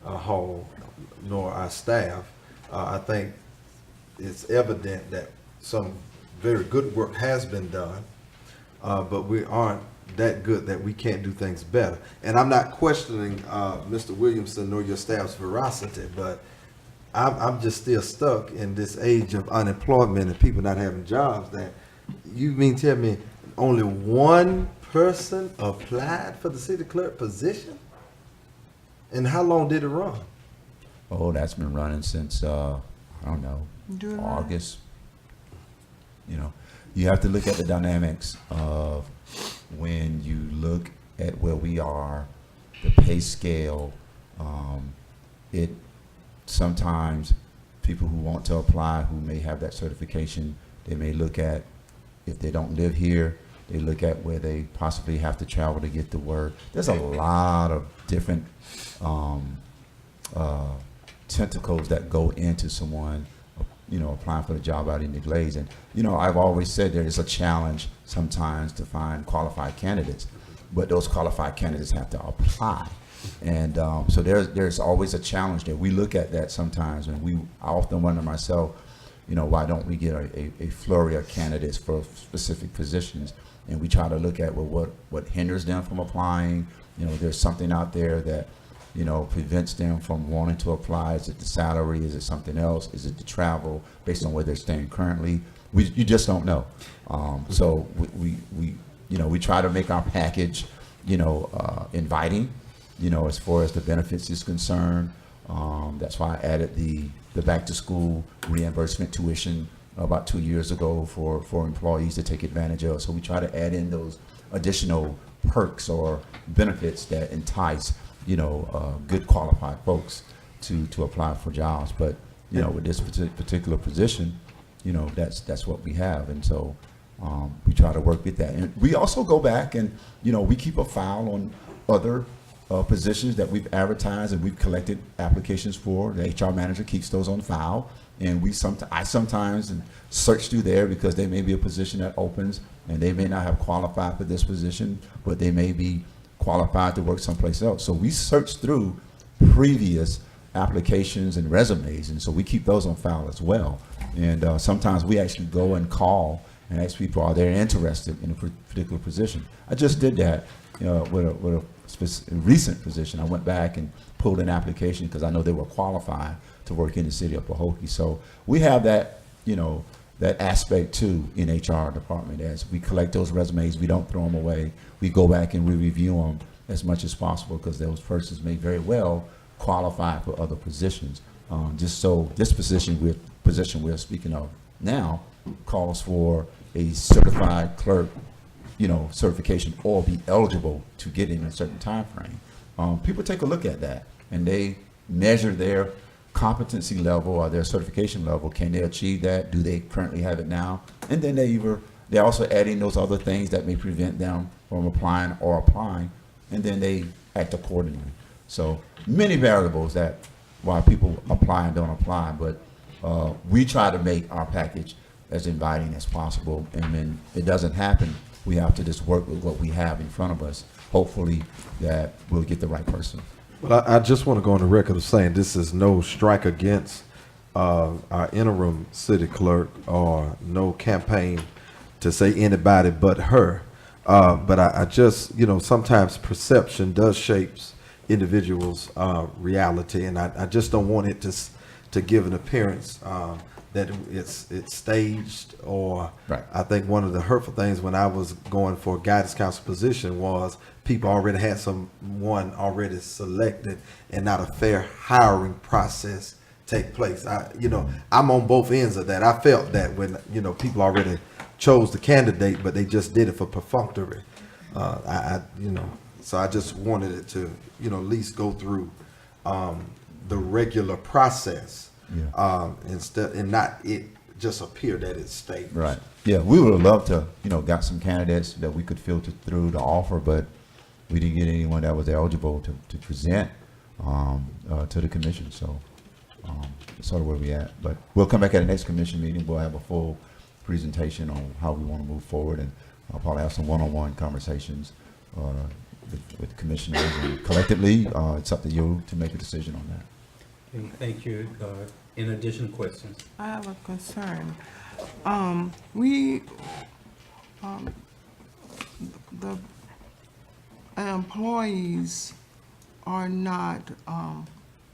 hall nor our staff, I think it's evident that some very good work has been done, but we aren't that good that we can't do things better. And I'm not questioning Mr. Williamson nor your staff's veracity, but I'm just still stuck in this age of unemployment and people not having jobs. That you mean tell me only one person applied for the city clerk position? And how long did it run? Oh, that's been running since, I don't know, August. You know, you have to look at the dynamics of when you look at where we are, the pay scale. It sometimes people who want to apply, who may have that certification, they may look at, if they don't live here, they look at where they possibly have to travel to get the work. There's a lot of different tentacles that go into someone, you know, applying for the job out in the Glades. And, you know, I've always said there is a challenge sometimes to find qualified candidates, but those qualified candidates have to apply. And so there's always a challenge there. We look at that sometimes, and I often wonder myself, you know, why don't we get a flurry of candidates for specific positions? And we try to look at, well, what hinders them from applying. You know, there's something out there that, you know, prevents them from wanting to apply. Is it the salary? Is it something else? Is it the travel based on where they're staying currently? You just don't know. So we you know, we try to make our package, you know, inviting, you know, as far as the benefits is concerned. That's why I added the back to school reimbursement tuition about 2 years ago for employees to take advantage of. So we try to add in those additional perks or benefits that entice, you know, good qualified folks to apply for jobs. But, you know, with this particular position, you know, that's what we have. And so we try to work with that. And we also go back and, you know, we keep a file on other positions that we've advertised and we've collected applications for. The HR manager keeps those on file. And I sometimes search through there because there may be a position that opens and they may not have qualified for this position, but they may be qualified to work someplace else. So we search through previous applications and resumes, and so we keep those on file as well. And sometimes we actually go and call and ask people, are they interested in a particular position? I just did that with a recent position. I went back and pulled an application because I know they were qualified to work in the city of Pahokee. So we have that, you know, that aspect too in HR department. As we collect those resumes, we don't throw them away. We go back and we review them as much as possible because those persons may very well qualify for other positions. Just so this position we're speaking of now calls for a certified clerk, you know, certification or be eligible to get in a certain time frame. People take a look at that and they measure their competency level or their certification level. Can they achieve that? Do they currently have it now? And then they're also adding those other things that may prevent them from applying, and then they act accordingly. So many variables that why people apply and don't apply, but we try to make our package as inviting as possible. And when it doesn't happen, we have to just work with what we have in front of us. Hopefully that we'll get the right person. Well, I just want to go on the record of saying this is no strike against our interim city clerk or no campaign to say anybody but her. But I just, you know, sometimes perception does shapes individuals' reality, and I just don't want it to give an appearance that it's staged, or Right. I think one of the hurtful things when I was going for a guidance council position was people already had someone already selected and not a fair hiring process take place. I'm on both ends of that. I felt that when, people already chose the candidate, but they just did it for perfunctory. So I just wanted it to, at least go through the regular process, instead, and not it just appear that it's staged. Right. Yeah, we would have loved to, got some candidates that we could filter through the offer, but we didn't get anyone that was eligible to present to the commission. So that's sort of where we at. But we'll come back at the next commission meeting. We'll have a full presentation on how we want to move forward, and I'll probably have some one-on-one conversations with commissioners, and collectively, it's up to you to make a decision on that. Okay, thank you. In addition, questions? I have a concern. The employees are not,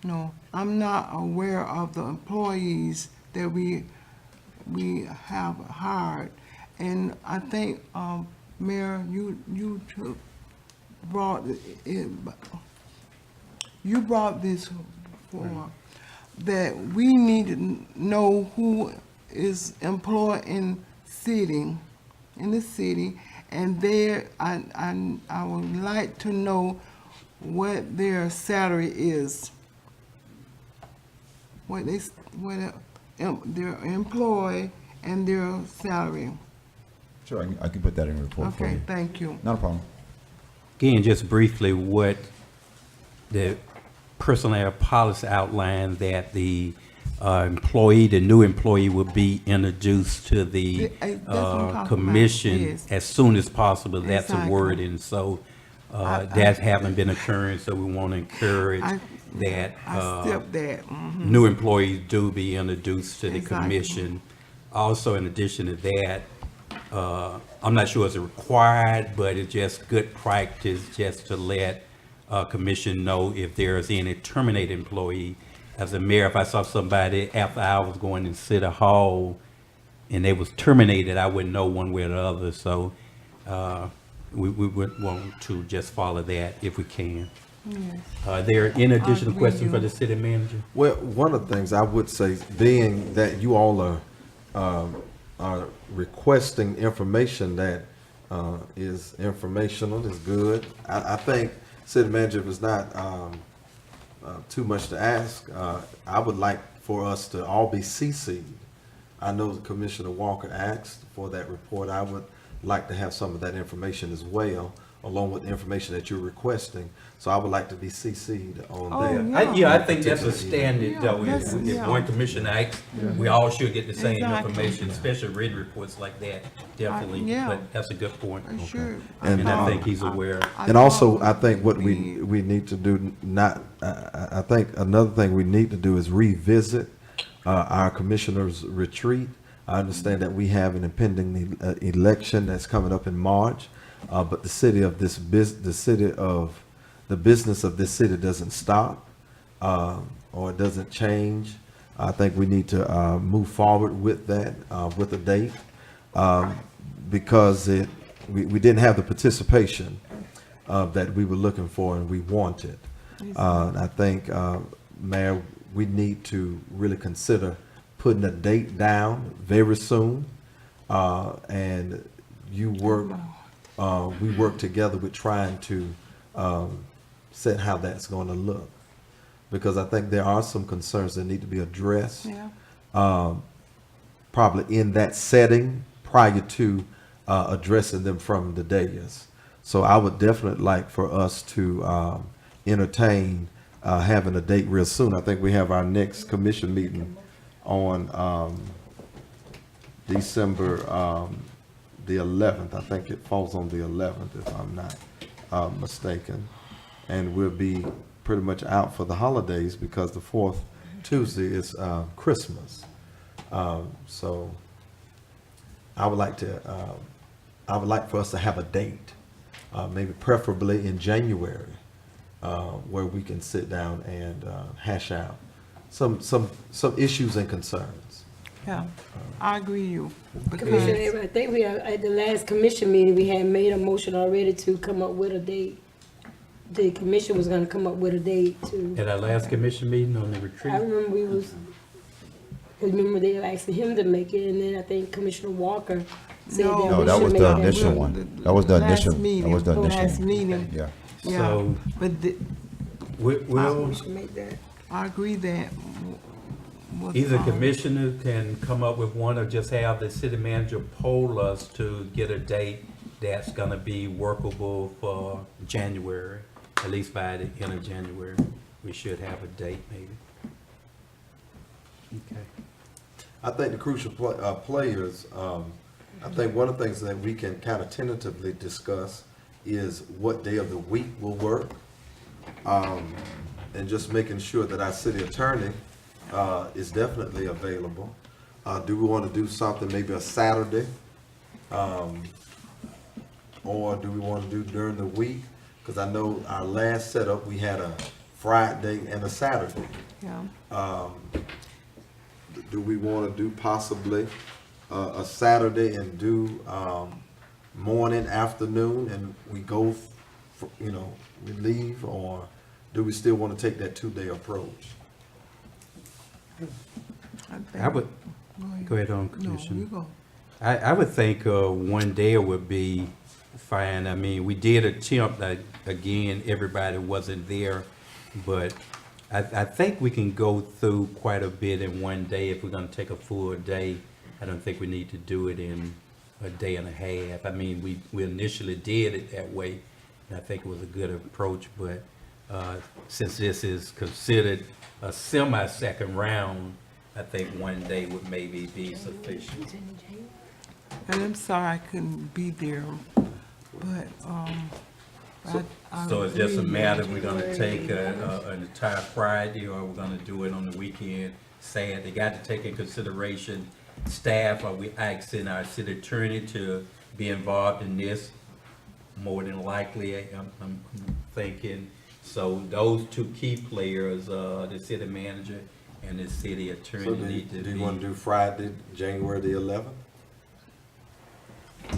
no, I'm not aware of the employees that we have hired. And I think, Mayor, you brought this for, that we need to know who is employed in the city, and there, I would like to know what their salary is, their employee and their salary. Sure, I can put that in a report for you. Okay, thank you. Not a problem. Again, just briefly, what the personnel policy outlined that the the new employee will be introduced to the That's what I'm talking about, commission yes. as soon as possible. That's a Exactly. word, and so that haven't been occurring, so we want to encourage that I accept that. Mhm. new employees do be introduced to the Exactly. commission. Also, in addition to that, I'm not sure it's required, but it's just good practice just to let commission know if there's any terminated employee. As a mayor, if I saw somebody after hours going in City Hall and they was terminated, I wouldn't know one way or the other. So we would want to just follow that if we can. Yes. Are there any additional agree questions for with the city manager? Well, one of the things I would say, being that you all are requesting information that is informational, is good. I think city manager, if it's not too much to ask, I would like for us to all be CC'd. I know Commissioner Walker asked for that report. I would like to have some of that information as well, along with the information that you're requesting. So I would like to be CC'd on that. yeah. I think that's a standard, though. Yeah, If that's- yeah. one commissioner asks, we all should get the same Exactly. information, especially written reports like that, definitely. yeah. But that's a good point. Sure. And, And I think he's aware. And also, I think what we need to do, I think another thing we need to do is revisit our commissioners' retreat. I understand that we have an impending election that's coming up in March, but the business of this city doesn't stop, or it doesn't change. I think we need to move forward with that, with a date, because we didn't have the participation that we were looking for and we wanted. I think, Mayor, we need to really consider putting a date down very soon, and we work together with trying to set how that's going to look, because I think there are some concerns that need to be addressed, probably in that setting prior to addressing them from the dais. So I would definitely like for us to entertain having a date real soon. I think we have our next commission meeting on December the 11th. I think it falls on the 11th, if I'm not mistaken. And we'll be pretty much out for the holidays because the fourth Tuesday is Christmas. So I would like for us to have a date, maybe preferably in January, where we can sit down and hash out some issues and concerns. Yeah, I agree you. Commissioner Because, Everett, I think we have, at the last commission meeting, we had made a motion already to come up with a date. The commission was gonna come up with a date to, At our last commission meeting on the I retreat, remember we was, remember they were asking him to make it, and then I think Commissioner Walker said No. that No, we that should was make the that. initial one. That was the last initial, that meeting, was the last initial. meeting, Yeah. yeah. so But we'll, We should make that. I agree that. either commissioner can come up with one or just have the city manager poll us to get a date that's gonna be workable for January, at least by the end of January. We should have a date maybe. Okay. I think the crucial players, I think one of the things that we can kind of tentatively discuss is what day of the week will work. And just making sure that our city attorney is definitely available. Do we want to do something, maybe a Saturday? Or do we want to do during the week? Because I know our last setup, we had a Friday and a Saturday. Yeah. Do we want to do possibly a Saturday and do morning, afternoon, and we go, we leave? Or do we still want to take that 2-day approach? I would, go ahead on, No, you Commissioner. go. I would think one day would be fine. I mean, we did attempt, again, everybody wasn't there, but I think we can go through quite a bit in one day. If we're gonna take a full day, I don't think we need to do it in a day and a half. I mean, we initially did it that way, and I think it was a good approach, but since this is considered a semi-second round, I think one day would maybe be sufficient. And I'm sorry I couldn't be there, but, So it's just a matter, we're gonna take an entire Friday, or we're gonna do it on the weekend, Saturday. They got to take in consideration staff. Are we asking our city attorney to be involved in this? More than likely, I'm thinking. So those two key players, the city manager and the city So attorney need to do be. you want to do Friday, January the 11th? I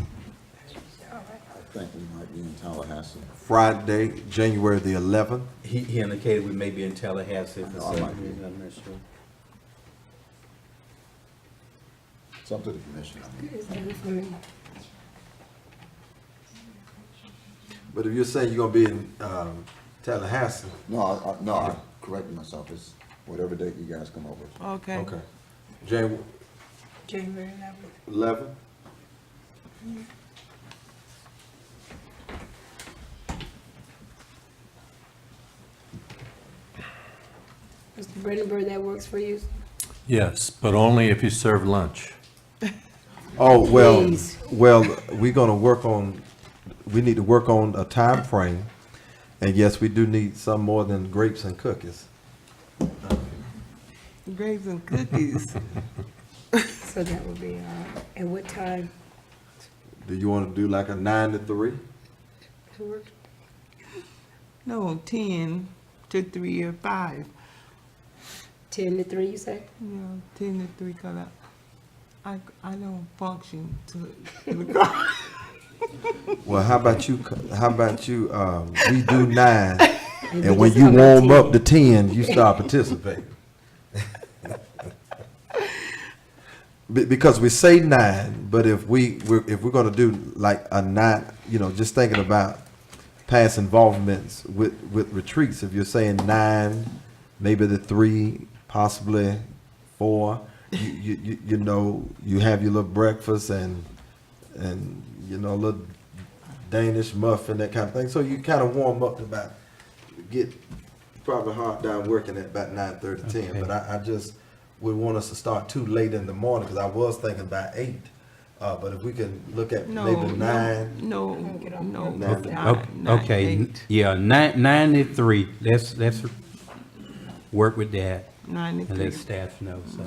think we might be in Tallahassee. Friday, January the 11th? He indicated we may be in Tallahassee for I might some be. reason, I'm not sure. It's up to the commission. It's done for me. But if you're saying you're gonna be in Tallahassee, No, I corrected myself. It's whatever date you guys come up with. okay. okay. January January 11th. 11th? Mr. Brandenburg, that works for you? Yes, but only if you serve lunch. Oh, Please. well, we're gonna we need to work on a time frame. And yes, we do need some more than grapes and cookies. Grapes and cookies. So that would be, at what time? Do you want to do like a 9 to 3? No, 10 to 3 or 5. 10 to 3, you say? Yeah, 10 to 3, cause I don't function to the car. Well, how about you, we do 9, we and when just you come at warm 10. up to 10, you start participating. Because we say 9, but if we're gonna do like a 9, just thinking about past involvements with retreats, if you're saying 9, maybe the 3, possibly 4, you have your little breakfast and a little Danish muffin, that kind of thing. So you kind of warm up to get probably hard down working at about 9:30, 10. Okay. But I just would want us to start too late in the morning, because I was thinking about 8. But if we can look at maybe 9. No, Okay. not Okay, 8. yeah, 9 to 3, let's work with that 9 to and 3. let staff know, so.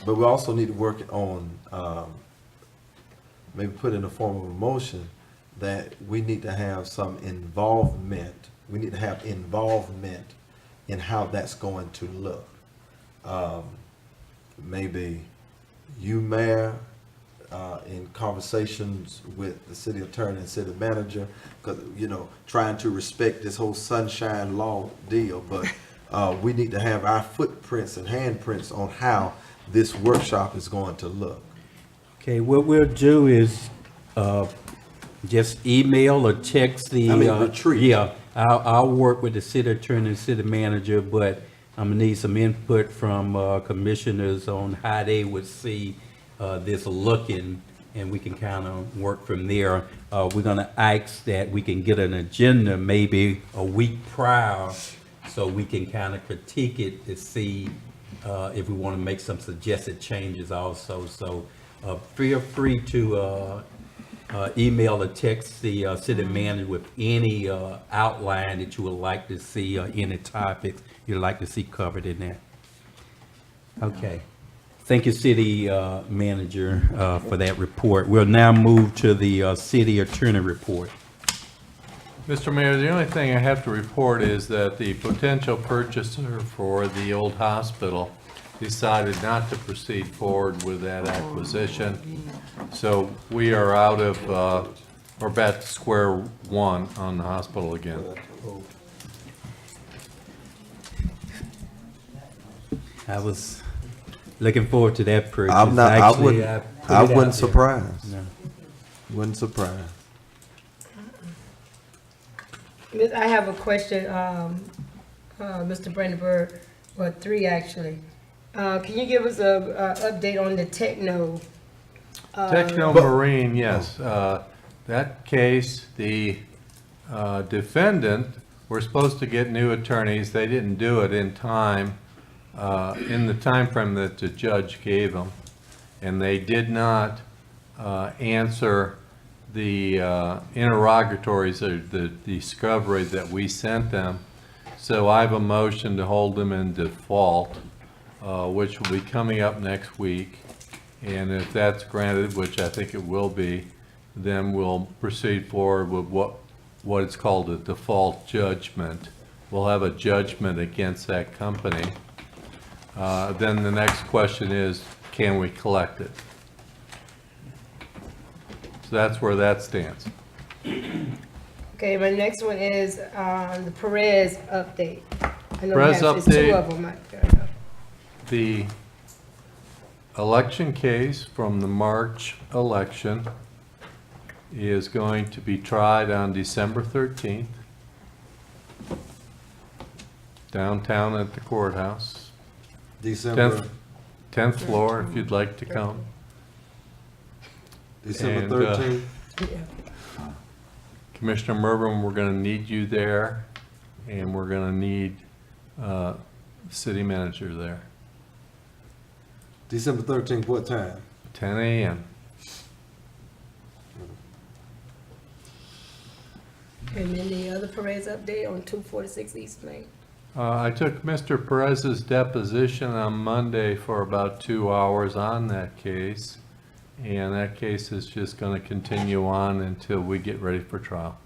But we also need to work on, maybe put in the form of a motion that we need to have some involvement. We need to have involvement in how that's going to look. maybe you, Mayor, in conversations with the city attorney and city manager, because, you know, trying to respect this whole sunshine law deal, but we need to have our footprints and handprints on how this workshop is going to look. Okay, what we'll do is just email or text the. Retreat. Yeah, I'll work with the city attorney and city manager, but I'm gonna need some input from commissioners on how they would see this looking, and we can kind of work from there. We're gonna ask that we can get an agenda maybe a week prior, so we can kind of critique it to see if we want to make some suggested changes also. So feel free to email or text the city manager with any outline that you would like to see or any topics you'd like to see covered in that. Okay. Thank you, city manager, for that report. We'll now move to the city attorney report. Mr. Mayor, the only thing I have to report is that the potential purchaser for the old hospital decided not to proceed forward with that acquisition. So we are out of, we're back to square one on the hospital again. I was looking forward to that purchase. I'm not, Actually, I put it out wasn't there. surprised. No. Wasn't surprised. Miss, I have a question, Mr. Brandenburg, well, three actually. Can you give us a update on the Techno? Techno Marine, yes. That case, the defendant, were supposed to get new attorneys. They didn't do it in time, in the time frame that the judge gave them. And they did not answer the interrogatories or the discovery that we sent them. So I have a motion to hold them in default, which will be coming up next week. And if that's granted, which I think it will be, then we'll proceed forward with what is called a default judgment. We'll have a judgment against that company. Then the next question is, can we collect it? So that's where that stands. Okay, my next one is the Perez update. I know Perez there's two update. of them. The election case from the March election is going to be tried on December 13th, downtown at the courthouse. December 10th floor, if you'd like to come. December And, 13th. Commissioner Mervin, we're going to need you there, and we're going to need the city manager there. December 13th, what time? 10 a.m. And then the other Perez update on 246 East Main. I took Mr. Perez's deposition on Monday for about 2 hours on that case, and that case is just going to continue on until we get ready for trial.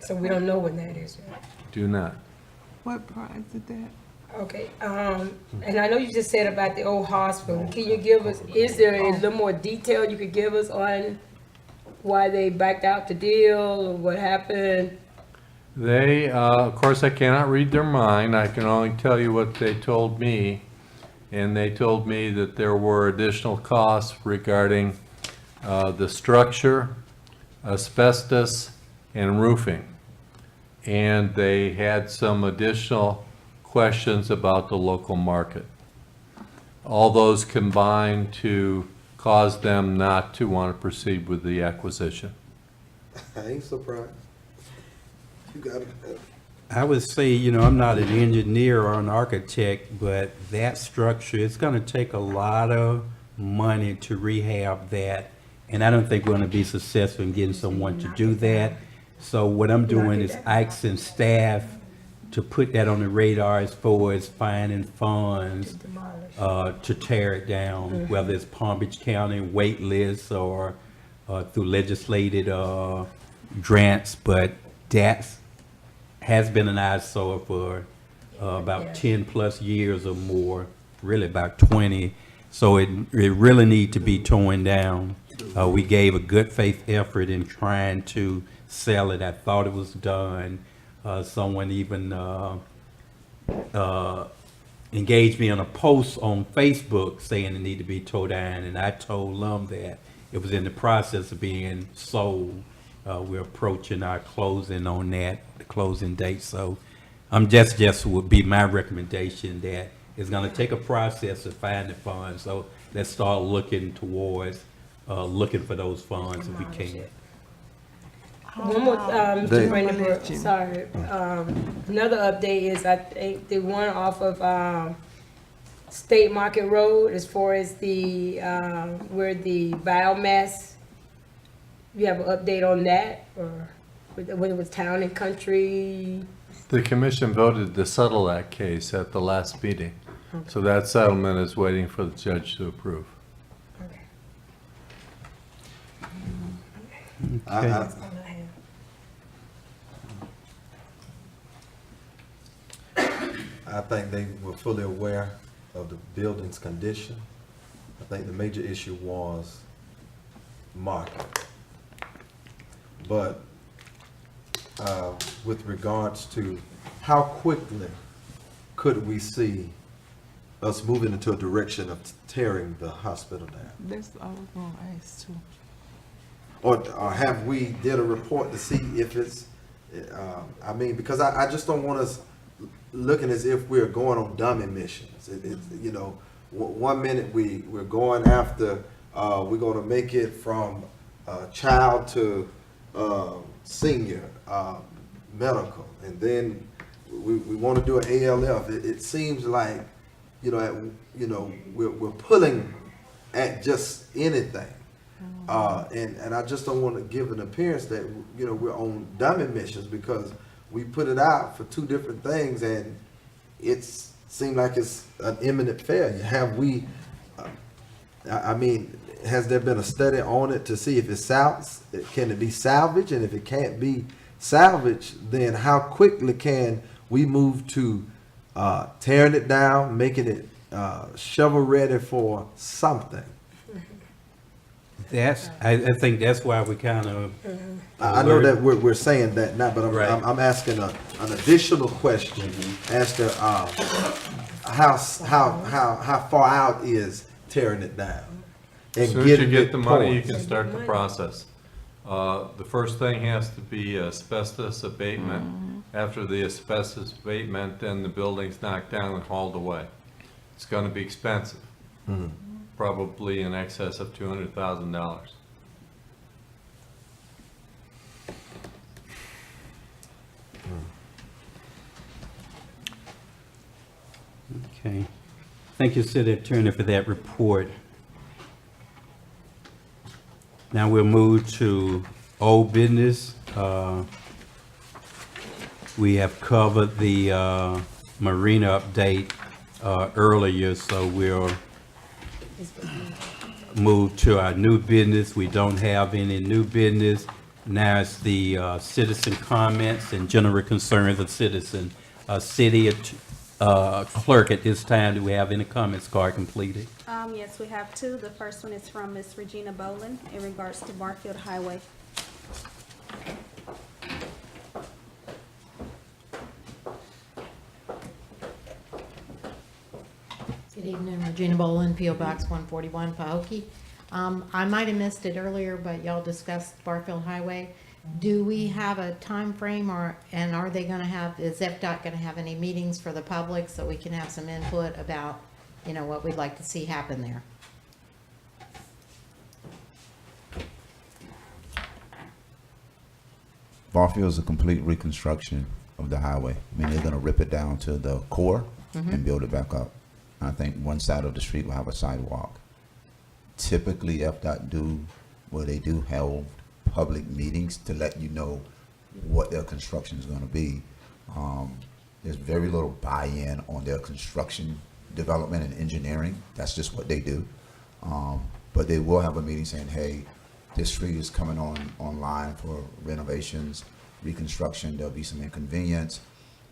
So we don't know when that is yet. Do not. What price is that? Okay, and I know you just said about the old hospital. Can you give us, is there a little more detail you could give us on why they backed out the deal or what happened? They, of course, I cannot read their mind. I can only tell you what they told me. And they told me that there were additional costs regarding the structure, asbestos, and roofing. And they had some additional questions about the local market. All those combined to cause them not to want to proceed with the acquisition. I ain't surprised. You got it. I would say, you know, I'm not an engineer or an architect, but that structure, it's going to take a lot of money to rehab that. And I don't think we're going to be successful in getting someone to do that. So what I'm doing is asking staff to put that on the radar as far as finding funds to tear it down, whether it's Palm Beach County wait lists or through legislated grants. But that's has been an eyesore for about 10+ years or more, really about 20. So it really need to be torn down. We gave a good faith effort in trying to sell it. I thought it was done. Someone even engaged me on a post on Facebook saying it needed to be tore down, and I told them that it was in the process of being sold. We're approaching our closing on that, the closing date. So I'm just would be my recommendation that it's going to take a process to find the funds. So let's start looking towards looking for those funds if we can. One more, Mr. Brandenburg, sorry. Another update is I think the one off of State Market Road, as far as the where the biomass. You have an update on that, or when it was Town and Country? The commission voted to settle that case at the last meeting. So that settlement is waiting for the judge to approve. Okay. I think they were fully aware of the building's condition. I think the major issue was market. But with regards to how quickly could we see us moving into a direction of tearing the hospital down? That's what I was gonna ask too. Or have we did a report to see if it's, I mean, because I just don't want us looking as if we're going on dummy missions. It's, you know, one minute we're going after, we're gonna make it from child to senior medical, and then we want to do an ALF. It seems like, we're pulling at just anything. And I just don't want to give an appearance that, we're on dummy missions, because we put it out for two different things and it seemed like it's an imminent failure. Have we, I mean, has there been a study on it to see if it's can it be salvaged? And if it can't be salvaged, then how quickly can we move to tearing it down, making it shovel ready for something? I think that's why we kind of. I know that we're saying that now, but Right. I'm asking an additional question as to how far out is tearing it down? And As soon as you getting get it the money, you poised. can start the process. The first thing has to be asbestos abatement. After the asbestos abatement, then the building's knocked down and hauled away. It's gonna be expensive, probably in excess of $200,000. Okay. Thank you, City Attorney, for that report. Now we'll move to old business. We have covered the marina update earlier, so we'll move to our new business. We don't have any new business. Now it's the citizen comments and general concerns of citizens. City clerk, at this time, do we have any comments card completed? Yes, we have two. The first one is from Miss Regina Boland in regards to Barfield Highway. Good evening, Regina Boland, P.O. Box 141, Pahokee. I might have missed it earlier, but y'all discussed Barfield Highway. Do we have a time frame, and are they gonna have, is FDOT gonna have any meetings for the public so we can have some input about, what we'd like to see happen there? Barfield is a complete reconstruction of the highway. I mean, they're gonna rip it down to the core and build it back up. I think one side of the street will have a sidewalk. Typically, FDOT they do have public meetings to let you know what their construction is gonna be. There's very little buy-in on their construction, development, and engineering. That's just what they do. But they will have a meeting saying, hey, this street is coming online for renovations, reconstruction. There'll be some inconvenience.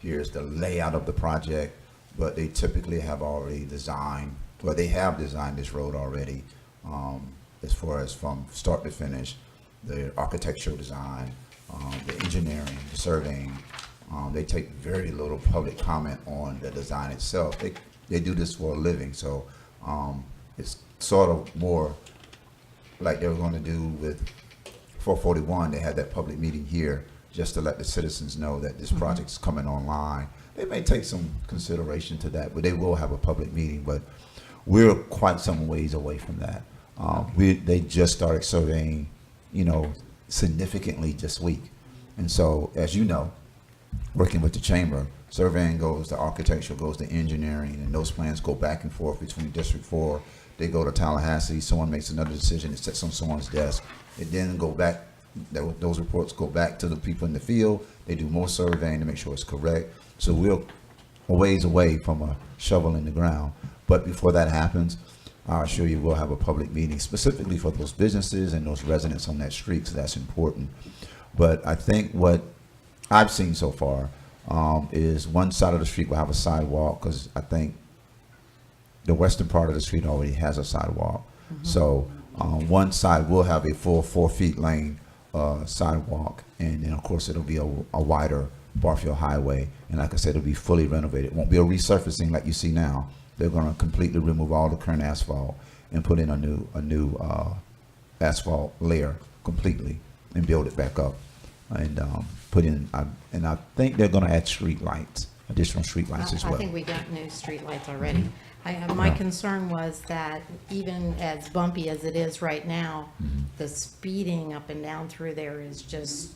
here's the layout of the project, but they typically have already designed, well, they have designed this road already, as far as from start to finish, the architectural design, the engineering, the surveying. They take very little public comment on the design itself. They do this for a living, so it's sort of more like they were going to do with 441. They had that public meeting here just to let the citizens know that this project is coming online. They may take some consideration to that, but they will have a public meeting. But we're quite some ways away from that. They just started surveying, significantly this week. And so, as you know, working with the chamber, surveying goes to architecture, goes to engineering, and those plans go back and forth between District 4. They go to Tallahassee, someone makes another decision, it sits on someone's desk. It then go back, those reports go back to the people in the field. They do more surveying to make sure it's correct. So we're a ways away from a shovel in the ground. But before that happens, I assure you we'll have a public meeting specifically for those businesses and those residents on that street, so that's important. But I think what I've seen so far is one side of the street will have a sidewalk, because I think the western part of the street already has a sidewalk. So one side will have a full 4 feet lane sidewalk, and then of course it'll be a wider Barfield Highway, and like I said, it'll be fully renovated. It won't be a resurfacing like you see now. They're going to completely remove all the current asphalt and put in a new asphalt layer completely and build it back up, and put in. And I think they're going to add street lights, additional street lights as well. I think we got new streetlights already. My concern was that even as bumpy as it is right now, the speeding up and down through there is just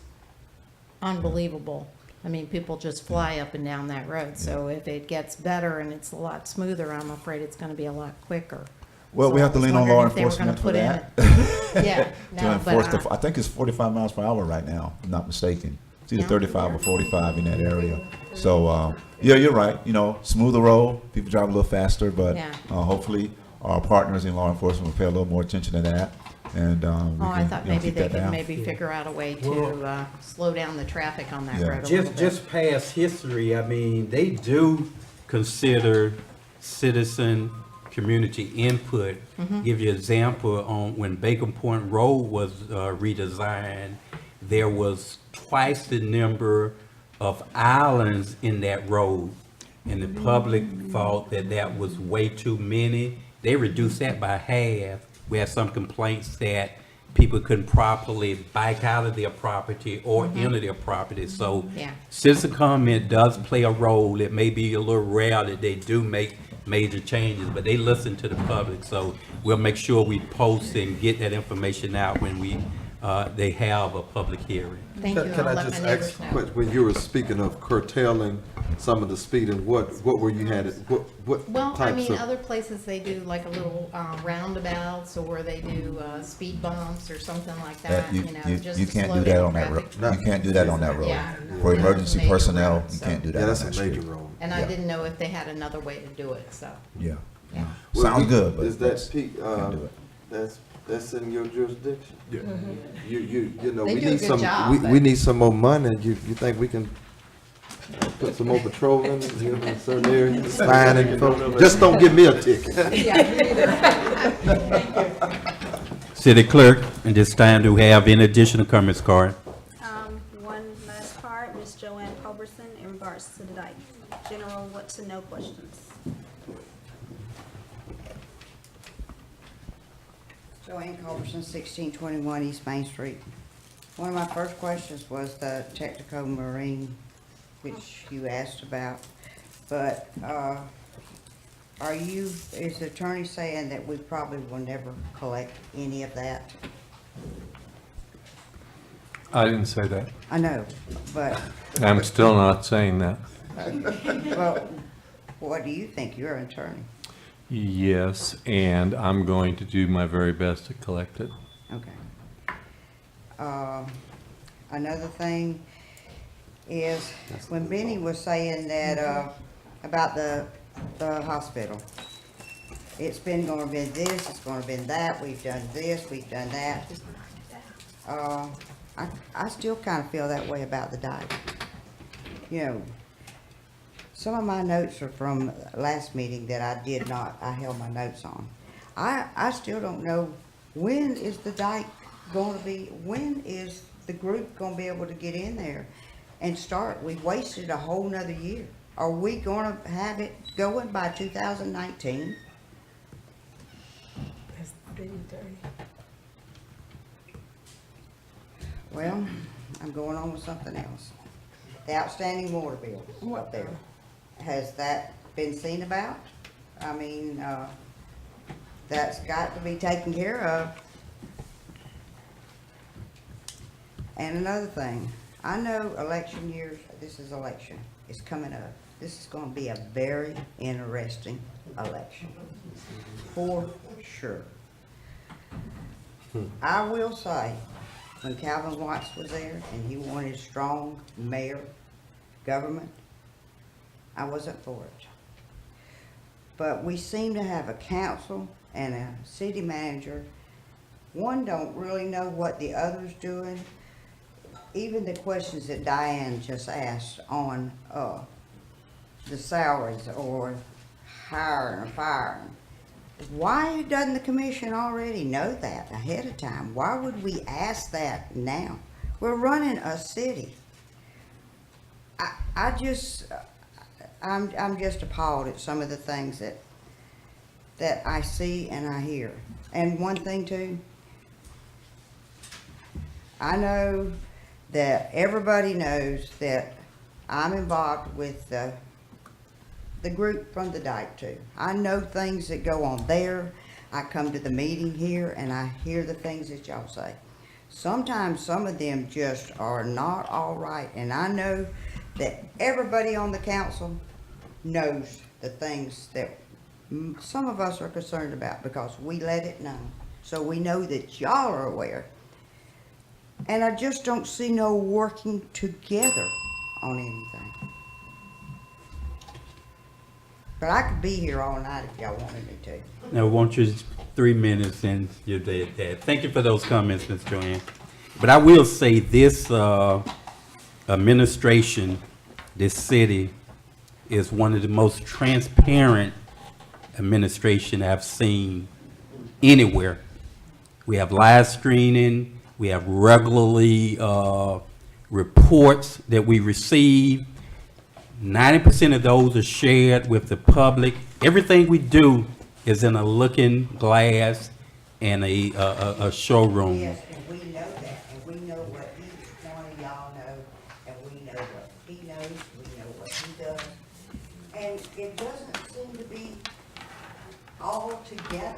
unbelievable. I mean, people just fly up and down that road. So if it gets better and it's a lot smoother, I'm afraid it's going to be a lot quicker. Well, So we have to I was lean on law wondering if they were enforcement for gonna that. put in Yeah, To no, enforce but I think it's 45 miles per hour right now, if I'm not mistaken. It's either Yeah. 35 or 45 in that area. So, yeah, you're right. Smoother road, people drive a little faster, but Yeah. hopefully our partners in law enforcement will pay a little more attention to that. And we I can, thought maybe keep they that could down. maybe figure out a way to slow down the traffic on that Yeah. road a little bit. Just past history, I mean, they do consider citizen community input. Give you an example on when Bacon Point Road was redesigned, there was twice the number of islands in that road. And the public thought that that was way too many. They reduced that by half. We had some complaints that people couldn't properly bike out of their property or enter their property. So Yeah. citizen comment does play a role. It may be a little rare that they do make major changes, but they listen to the public. So we'll make sure we post and get that information out when they have a public hearing. Thank you. Can I'll I let just my ask, neighbors know. when you were speaking of curtailing some of the speeding, what were you had, what Well, I types mean, of? other places they do like a little roundabouts, or where they do speed bumps or something like that, You, just you to can't slow do that down on that road. traffic. You can't do that on that road. Yeah. For Yeah. emergency Major personnel, road, you so- can't do that Yeah, on that's that a street. major road. And I Yeah. didn't know if they had another way to do it, so. Yeah. Yeah. Well, Sounds good, but Is that's- that, Pete, can't do it. that's in your jurisdiction? Yeah. You know, They we do a need good some, job, we but- need some more money. You think we can put some more patrol in, in certain areas? Fine, folks. Just don't give me a ticket. City Clerk, and this time, do we have any additional comments, Card? One last part, Ms. Joanne Culberson, in regards to the dike. General what to know questions. Joanne Culberson, 1621 East Main Street. One of my first questions was the Texaco Marine, which you asked about. But is the attorney saying that we probably will never collect any of that? I didn't say that. I know, but, I'm still not saying that. well, what do you think? You're an attorney. Yes, and I'm going to do my very best to collect it. Okay. Another thing is, when Benny was saying that, about the hospital, it's been gonna be this, it's gonna be that, we've done this, we've done that. I still kinda feel that way about the dike. You know, Some of my notes are from last meeting that I held my notes on. I still don't know, when is the dike going to be, when is the group going to be able to get in there and start? We've wasted a whole nother year. Are we going to have it going by 2019? Well, I'm going on with something else. The outstanding water bill up there. Has that been seen about? I mean, that's got to be taken care of. And another thing, I know election years, this is election, it's coming up. This is gonna be a very interesting election, for sure. I will say, when Calvin Watts was there and he wanted strong mayor government, I wasn't for it. But we seem to have a council and a city manager. One don't really know what the other's doing. Even the questions that Diane just asked on the salaries or hiring or firing. Why doesn't the commission already know that ahead of time? Why would we ask that now? We're running a city. I'm just appalled at some of the things that I see and I hear. And one thing too, I know that everybody knows that I'm involved with the group from the dike too. I know things that go on there. I come to the meeting here and I hear the things that y'all say. Sometimes some of them just are not all right, and I know that everybody on the council knows the things that some of us are concerned about because we let it know. So we know that y'all are aware. And I just don't see no working together on anything. But I could be here all night if y'all wanted me to. Now, won't you 3 minutes and you're dead, Dad. Thank you for those comments, Ms. Joanne. But I will say this administration, this city, is one of the most transparent administration I've seen anywhere. We have live streaming, we have regularly reports that we receive. 90% of those are shared with the public. Everything we do is in a looking glass and a showroom. Yes, and we know that, and we know what each one of y'all know, and we know what he knows, we know what he does. And it doesn't seem to be all together.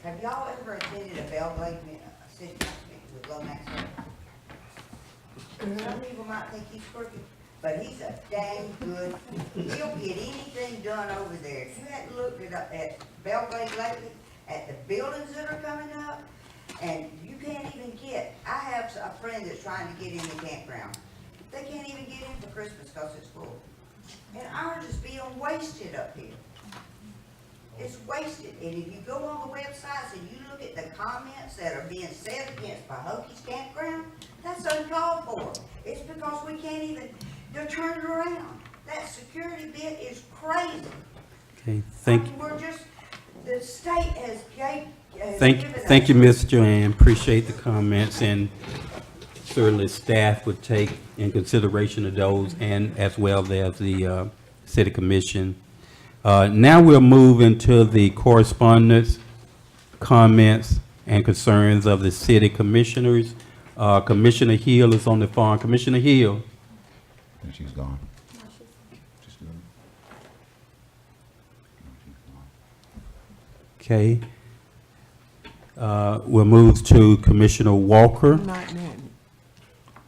Have y'all ever attended a Belgrade city council meeting with Lomax? Some people might think he's crooked, but he's a dang good, he'll get anything done over there. If you hadn't looked at Belgrade lately, at the buildings that are coming up, and you can't even get, I have a friend that's trying to get in the campground. They can't even get in for Christmas because it's full. And ours is being wasted up here. It's wasted, and if you go on the websites and you look at the comments that are being said against Pahokee's campground, that's uncalled for. It's because we can't even, they're turning around. That security bit is crazy. Okay, thank you. We're just, the state has Thank you, Ms. Joanne. Appreciate the comments, and certainly staff would take in consideration of those, and as well as the city commission. Now we'll move into the correspondence, comments, and concerns of the city commissioners. Commissioner Hill is on the phone. Commissioner Hill. I think she's gone. Okay. We'll move to Commissioner Walker. Not that.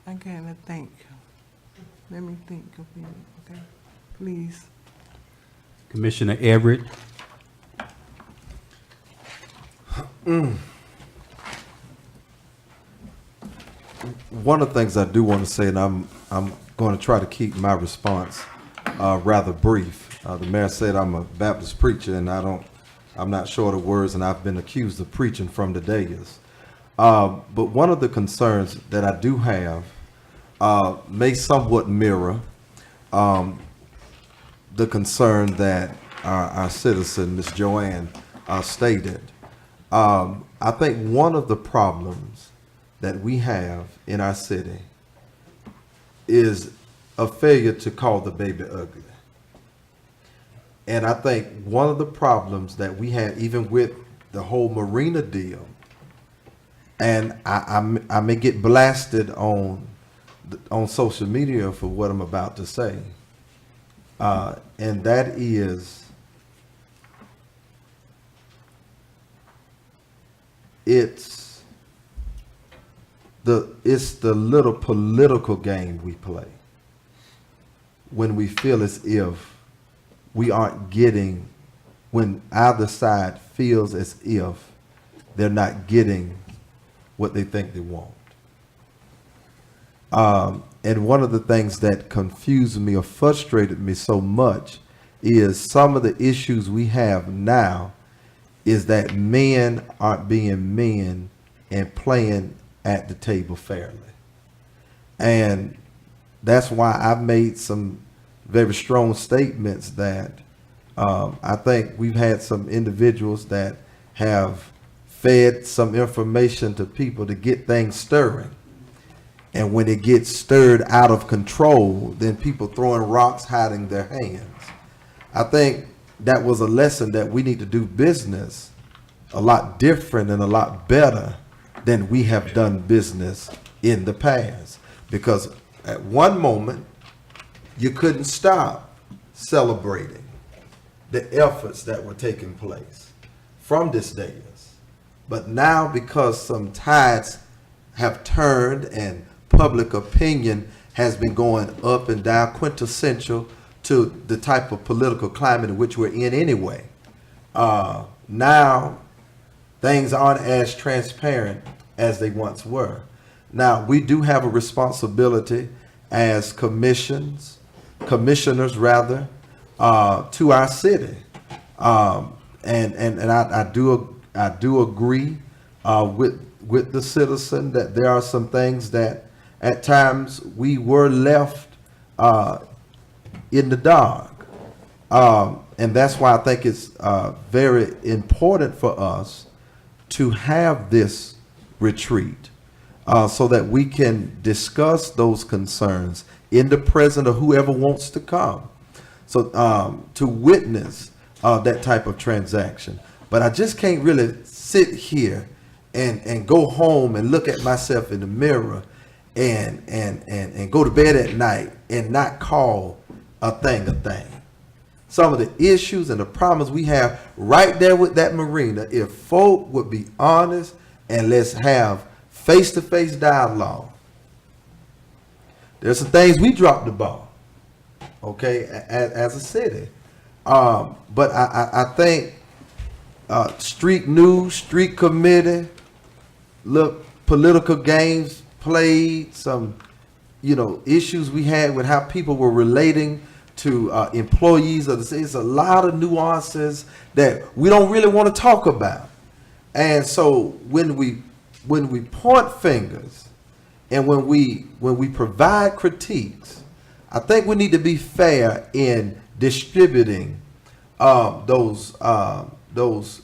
I gotta think. Let me think of it, okay? Please. Commissioner Everett. One of the things I do want to say, and I'm going to try to keep my response rather brief. The mayor said I'm a Baptist preacher, and I'm not short of words, and I've been accused of preaching from the dais. But one of the concerns that I do have may somewhat mirror the concern that our citizen, Ms. Joanne, stated. I think one of the problems that we have in our city is a failure to call the baby ugly. And I think one of the problems that we had, even with the whole marina deal, and I may get blasted on social media for what I'm about to say, and that is, it's the little political game we play when we feel as if we aren't getting, when either side feels as if they're not getting what they think they want. And one of the things that confused me or frustrated me so much is some of the issues we have now is that men aren't being men and playing at the table fairly. And that's why I've made some very strong statements that I think we've had some individuals that have fed some information to people to get things stirring. And when it gets stirred out of control, then people throwing rocks, hiding their hands. I think that was a lesson that we need to do business a lot different and a lot better than we have done business in the past. Because at one moment, you couldn't stop celebrating the efforts that were taking place from this dais. But now, because some tides have turned and public opinion has been going up and down, quintessential to the type of political climate in which we're in anyway, now things aren't as transparent as they once were. Now, we do have a responsibility as commissioners rather, to our city. And I do agree with the citizen that there are some things that at times we were left in the dark. And that's why I think it's very important for us to have this retreat so that we can discuss those concerns in the presence of whoever wants to come. So to witness that type of transaction. But I just can't really sit here and go home and look at myself in the mirror and go to bed at night and not call a thing a thing. Some of the issues and the problems we have right there with that marina, if folk would be honest and let's have face-to-face dialogue. There's some things we dropped the ball, okay, as a city. But I think street news, street committee, look, political games played, some, issues we had with how people were relating to employees of the city. It's a lot of nuances that we don't really want to talk about. And so when we point fingers and when we provide critiques, I think we need to be fair in distributing those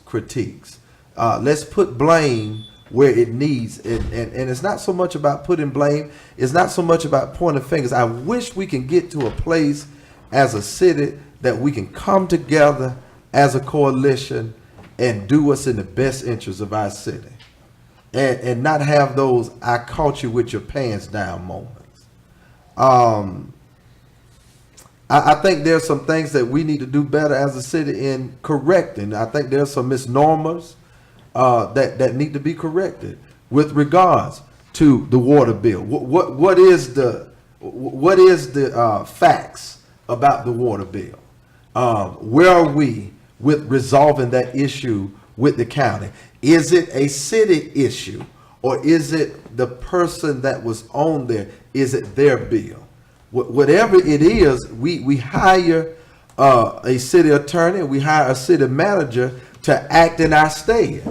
critiques. Let's put blame where it needs, and it's not so much about putting blame, it's not so much about pointing fingers. I wish we can get to a place as a city that we can come together as a coalition and do what's in the best interest of our city, and not have those "I caught you with your pants down" moments. I think there's some things that we need to do better as a city in correcting. I think there's some misnomers that need to be corrected with regards to the water bill. What is the facts about the water bill? Where are we with resolving that issue with the county? Is it a city issue, or is it the person that was on there? Is it their bill? Whatever it is, we hire a city attorney, we hire a city manager to act in our stead.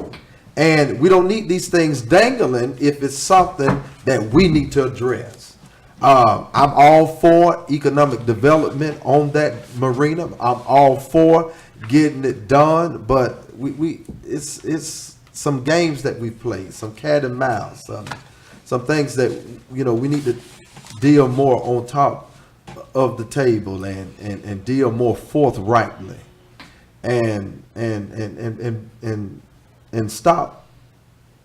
And we don't need these things dangling if it's something that we need to address. I'm all for economic development on that marina. I'm all for getting it done, but it's some games that we played, some cat and mouse, some things that, you know, we need to deal more on top of the table and deal more forthrightly and stop.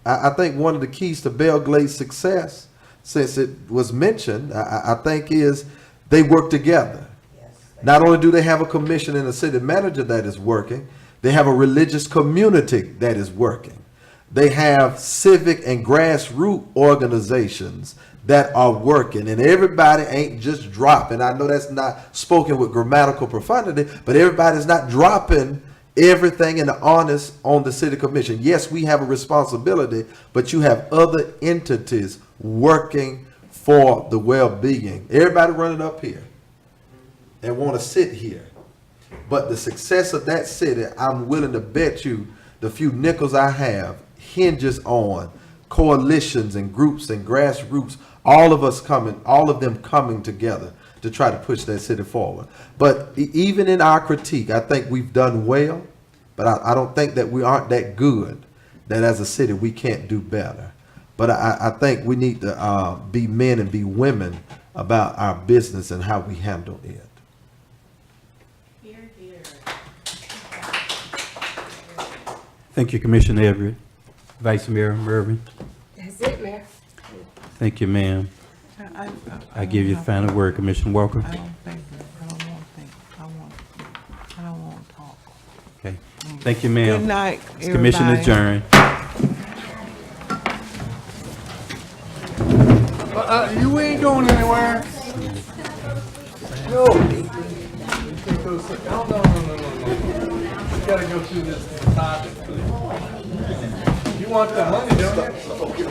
I think one of the keys to Belglade's success, since it was mentioned, I think is they work together. Not only do they have a commission and a city manager that is working, they have a religious community that is working. They have civic and grassroots organizations that are working, and everybody ain't just dropping. I know that's not spoken with grammatical profundity, but everybody's not dropping everything in the honest on the city commission. Yes, we have a responsibility, but you have other entities working for the well-being. Everybody running up here and want to sit here. But the success of that city, I'm willing to bet you the few nickels I have hinges on coalitions and groups and grassroots, all of them coming together to try to push that city forward. But even in our critique, I think we've done well, but I don't think that we aren't that good, that as a city we can't do better. But I think we need to be men and be women about our business and how we handle it. Here, here. Thank you, Commissioner Everett. Vice Mayor Mervin. That's it, Mayor. Thank you, ma'am. I give you the final word, Commissioner Walker. I don't think, I don't want to think, I don't want to talk. Okay. Thank you, ma'am. Good night, This commission everybody. adjourned. You ain't going anywhere. No. No. You gotta go through this topic. You want the money, don't you?